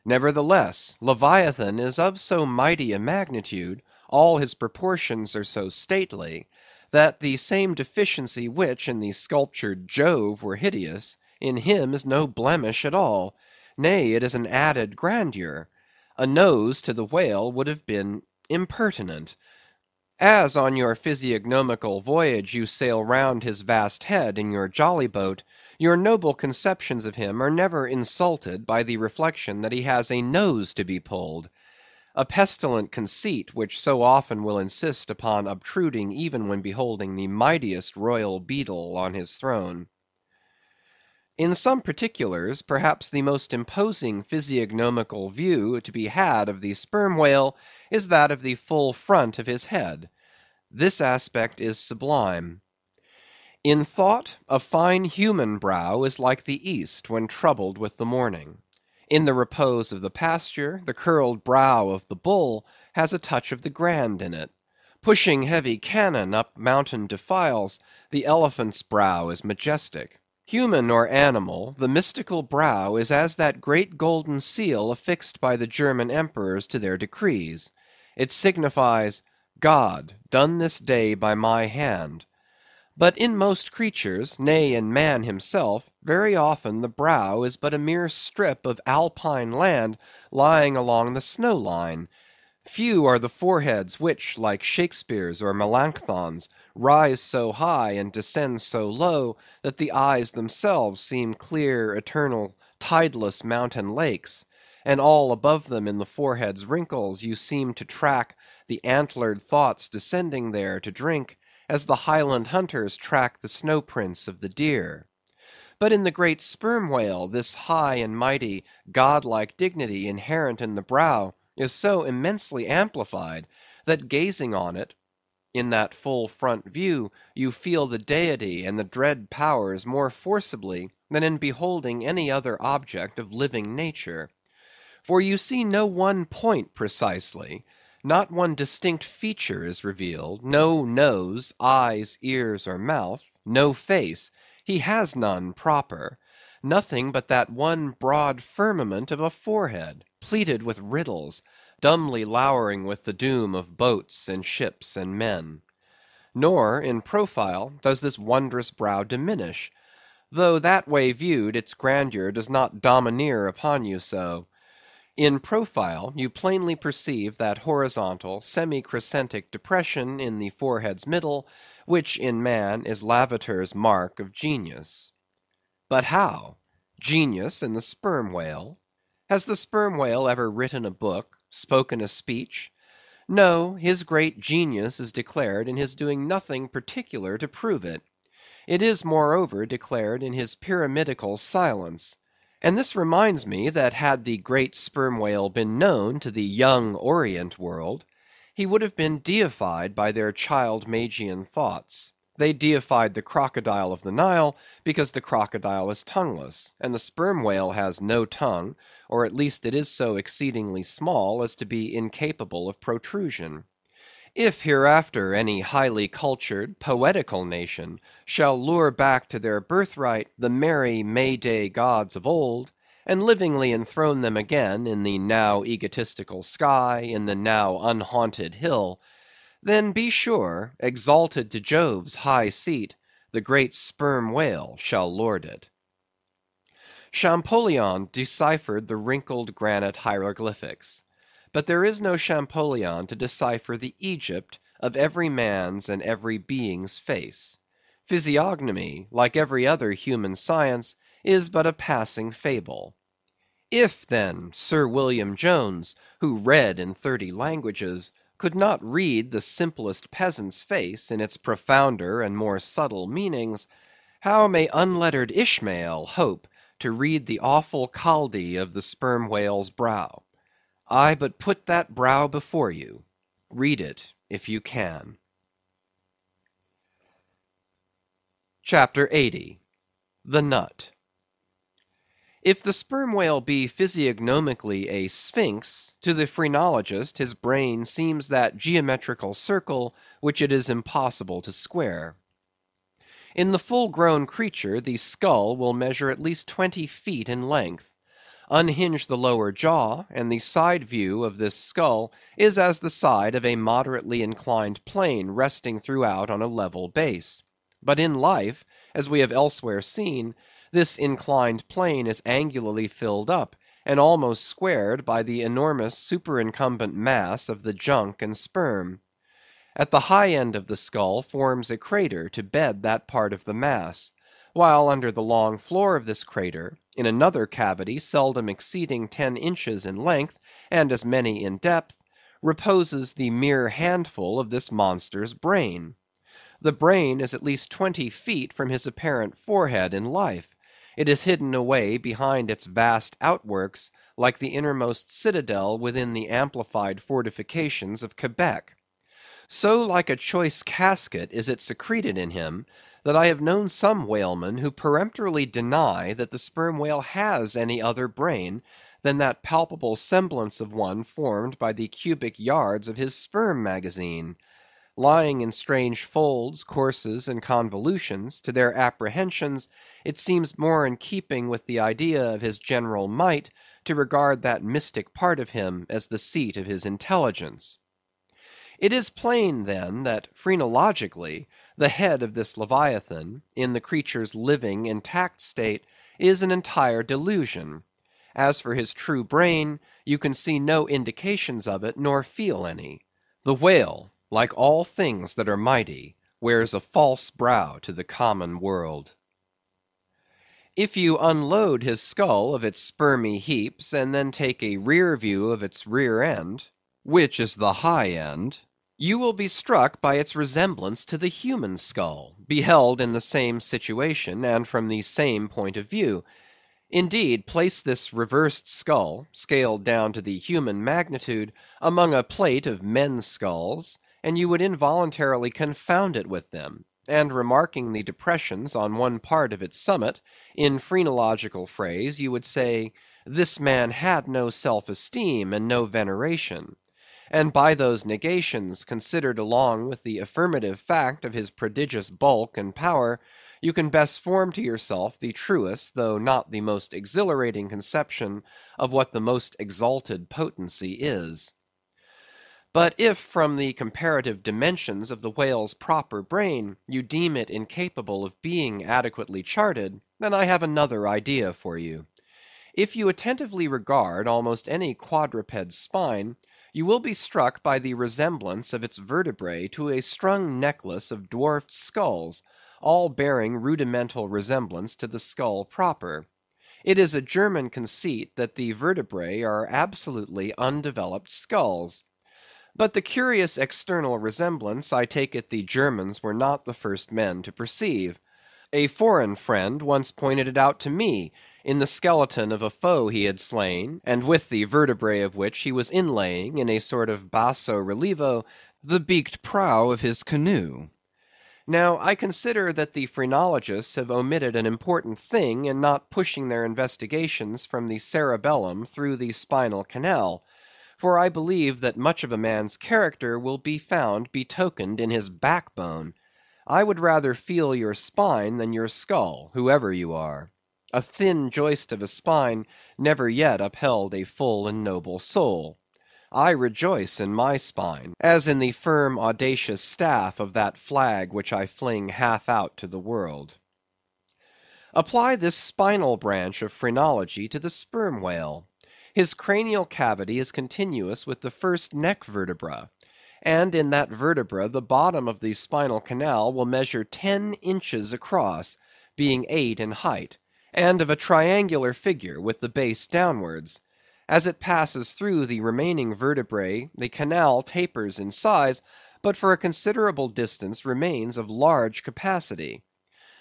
Nevertheless, Leviathan is of so mighty a magnitude, all his proportions are so stately, that the same deficiency which in the sculptured Jove were hideous, in him is no blemish at all; nay, it is an added grandeur. A nose to the whale would have been impertinent. As on your physiognomical voyage you sail round his vast head in your jolly boat, your noble conceptions of him are never insulted by the reflection that he has a nose to be pulled. A pestilent conceit which so often will insist upon obtruding even when beholding the mightiest royal beadle on his throne. In some particulars, perhaps the most imposing physiognomical view to be had of the sperm whale is that of the full front of his head. This aspect is sublime. In thought, a fine human brow is like the east when troubled with the morning. In the repose of the pasture, the curled brow of the bull has a touch of the grand in it. Pushing heavy cannon up mountain defiles, the elephant's brow is majestic. Human or animal, the mystical brow is as that great golden seal affixed by the German emperors to their decrees. It signifies, God, done this day by my hand. But in most creatures, nay, in man himself, very often the brow is but a mere strip of Alpine land lying along the snow line. Few are the foreheads which, like Shakespeare's or Melanchthon's, rise so high and descend so low that the eyes themselves seem clear, eternal, tideless mountain lakes; and all above them in the forehead's wrinkles you seem to track the antlered thoughts descending there to drink, as the Highland hunters track the snow prints of the deer. But in the great sperm whale this high and mighty, godlike dignity inherent in the brow is so immensely amplified, that gazing on it in that full front view, you feel the deity and the dread powers more forcibly than in beholding any other object of living nature. For you see no one point precisely, not one distinct feature is revealed; no nose, eyes, ears, or mouth; no face; he has none proper; nothing but that one broad firmament of a forehead, pleated with riddles, dumbly lowering with the doom of boats and ships and men. Nor, in profile, does this wondrous brow diminish; though that way viewed its grandeur does not domineer upon you so. In profile, you plainly perceive that horizontal, semi-crescentic depression in the forehead's middle, which in man is Lavater's mark of genius. But how? Genius in the sperm whale? Has the sperm whale ever written a book, spoken a speech? No, his great genius is declared in his doing nothing particular to prove it. It is, moreover, declared in his pyramidical silence. And this reminds me that had the great sperm whale been known to the young Orient world, he would have been deified by their child Magian thoughts. They deified the crocodile of the Nile because the crocodile is tongueless, and the sperm whale has no tongue, or at least it is so exceedingly small as to be incapable of protrusion. If hereafter any highly cultured, poetical nation shall lure back to their birthright the merry May day gods of old, and livingly enthrone them again in the now egotistical sky, in the now unhaunted hill, then be sure, exalted to Jove's high seat, the great sperm whale shall lord it. Champollion deciphered the wrinkled granite hieroglyphics. but there is no Champollion to decipher the Egypt of every man's and every being's face. Physiognomy, like every other human science, is but a passing fable. If, then, Sir William Jones, who read in 30 languages, could not read the simplest peasant's face in its profounder and more subtle meanings, how may unlettered Ishmael hope to read the awful Chaldee of the sperm whale's brow? I but put that brow before you. Read it if you can. Chapter 80. The Nut. If the sperm whale be physiognomically a sphinx, to the phrenologist his brain seems that geometrical circle which it is impossible to square. In the full-grown creature the skull will measure at least 20 feet in length. Unhinge the lower jaw, and the side view of this skull is as the side of a moderately inclined plane resting throughout on a level base. But in life, as we have elsewhere seen, this inclined plane is angularly filled up, and almost squared by the enormous superincumbent mass of the junk and sperm. At the high end of the skull forms a crater to bed that part of the mass, while under the long floor of this crater, in another cavity seldom exceeding 10 inches in length, and as many in depth, reposes the mere handful of this monster's brain. The brain is at least 20 feet from his apparent forehead in life. It is hidden away behind its vast outworks, like the innermost citadel within the amplified fortifications of Quebec. So like a choice casket is it secreted in him, that I have known some whalemen who peremptorily deny that the sperm whale has any other brain than that palpable semblance of one formed by the cubic yards of his sperm magazine. Lying in strange folds, courses, and convolutions, to their apprehensions it seems more in keeping with the idea of his general might to regard that mystic part of him as the seat of his intelligence. It is plain, then, that phrenologically the head of this Leviathan, in the creature's living, intact state, is an entire delusion. As for his true brain, you can see no indications of it, nor feel any. The whale, like all things that are mighty, wears a false brow to the common world. If you unload his skull of its spermy heaps, and then take a rear view of its rear end, which is the high end, you will be struck by its resemblance to the human skull, beheld in the same situation and from the same point of view. Indeed, place this reversed skull, scaled down to the human magnitude, among a plate of men's skulls, and you would involuntarily confound it with them, and remarking the depressions on one part of its summit, in phrenological phrase you would say, this man had no self-esteem and no veneration. And by those negations, considered along with the affirmative fact of his prodigious bulk and power, you can best form to yourself the truest, though not the most exhilarating conception of what the most exalted potency is. But if from the comparative dimensions of the whale's proper brain you deem it incapable of being adequately charted, then I have another idea for you. If you attentively regard almost any quadruped's spine, you will be struck by the resemblance of its vertebrae to a strung necklace of dwarfed skulls, all bearing rudimental resemblance to the skull proper. It is a German conceit that the vertebrae are absolutely undeveloped skulls. But the curious external resemblance I take it the Germans were not the first men to perceive. A foreign friend once pointed it out to me, in the skeleton of a foe he had slain, and with the vertebrae of which he was inlaying in a sort of basso relievo the beaked prow of his canoe. Now I consider that the phrenologists have omitted an important thing in not pushing their investigations from the cerebellum through the spinal canal, for I believe that much of a man's character will be found betokened in his backbone. I would rather feel your spine than your skull, whoever you are. A thin joist of a spine never yet upheld a full and noble soul. I rejoice in my spine, as in the firm audacious staff of that flag which I fling half out to the world. Apply this spinal branch of phrenology to the sperm whale. His cranial cavity is continuous with the first neck vertebra, and in that vertebra the bottom of the spinal canal will measure 10 inches across, being 8 in height, and of a triangular figure with the base downwards. As it passes through the remaining vertebrae, the canal tapers in size, but for a considerable distance remains of large capacity.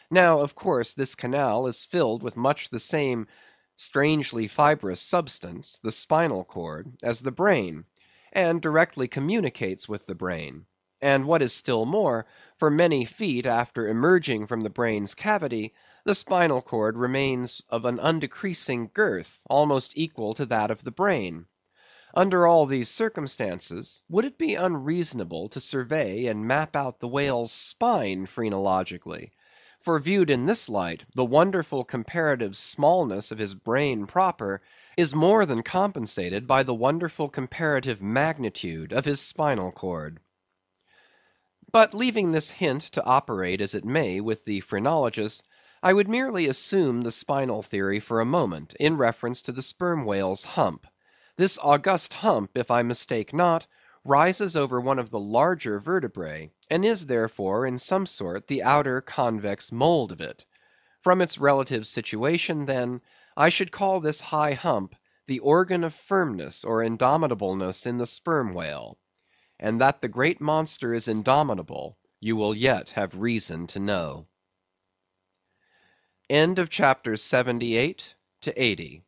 Now, of course, this canal is filled with much the same strangely fibrous substance, the spinal cord, as the brain, and directly communicates with the brain. And what is still more, for many feet after emerging from the brain's cavity, the spinal cord remains of an undecreasing girth, almost equal to that of the brain. Under all these circumstances, would it be unreasonable to survey and map out the whale's spine phrenologically? For viewed in this light, the wonderful comparative smallness of his brain proper is more than compensated by the wonderful comparative magnitude of his spinal cord. But leaving this hint to operate as it may with the phrenologist, I would merely assume the spinal theory for a moment, in reference to the sperm whale's hump. This august hump, if I mistake not, rises over one of the larger vertebrae, and is therefore in some sort the outer convex mould of it. From its relative situation, then, I should call this high hump the organ of firmness or indomitableness in the sperm whale. And that the great monster is indomitable, you will yet have reason to know. End of chapter 78 to 80.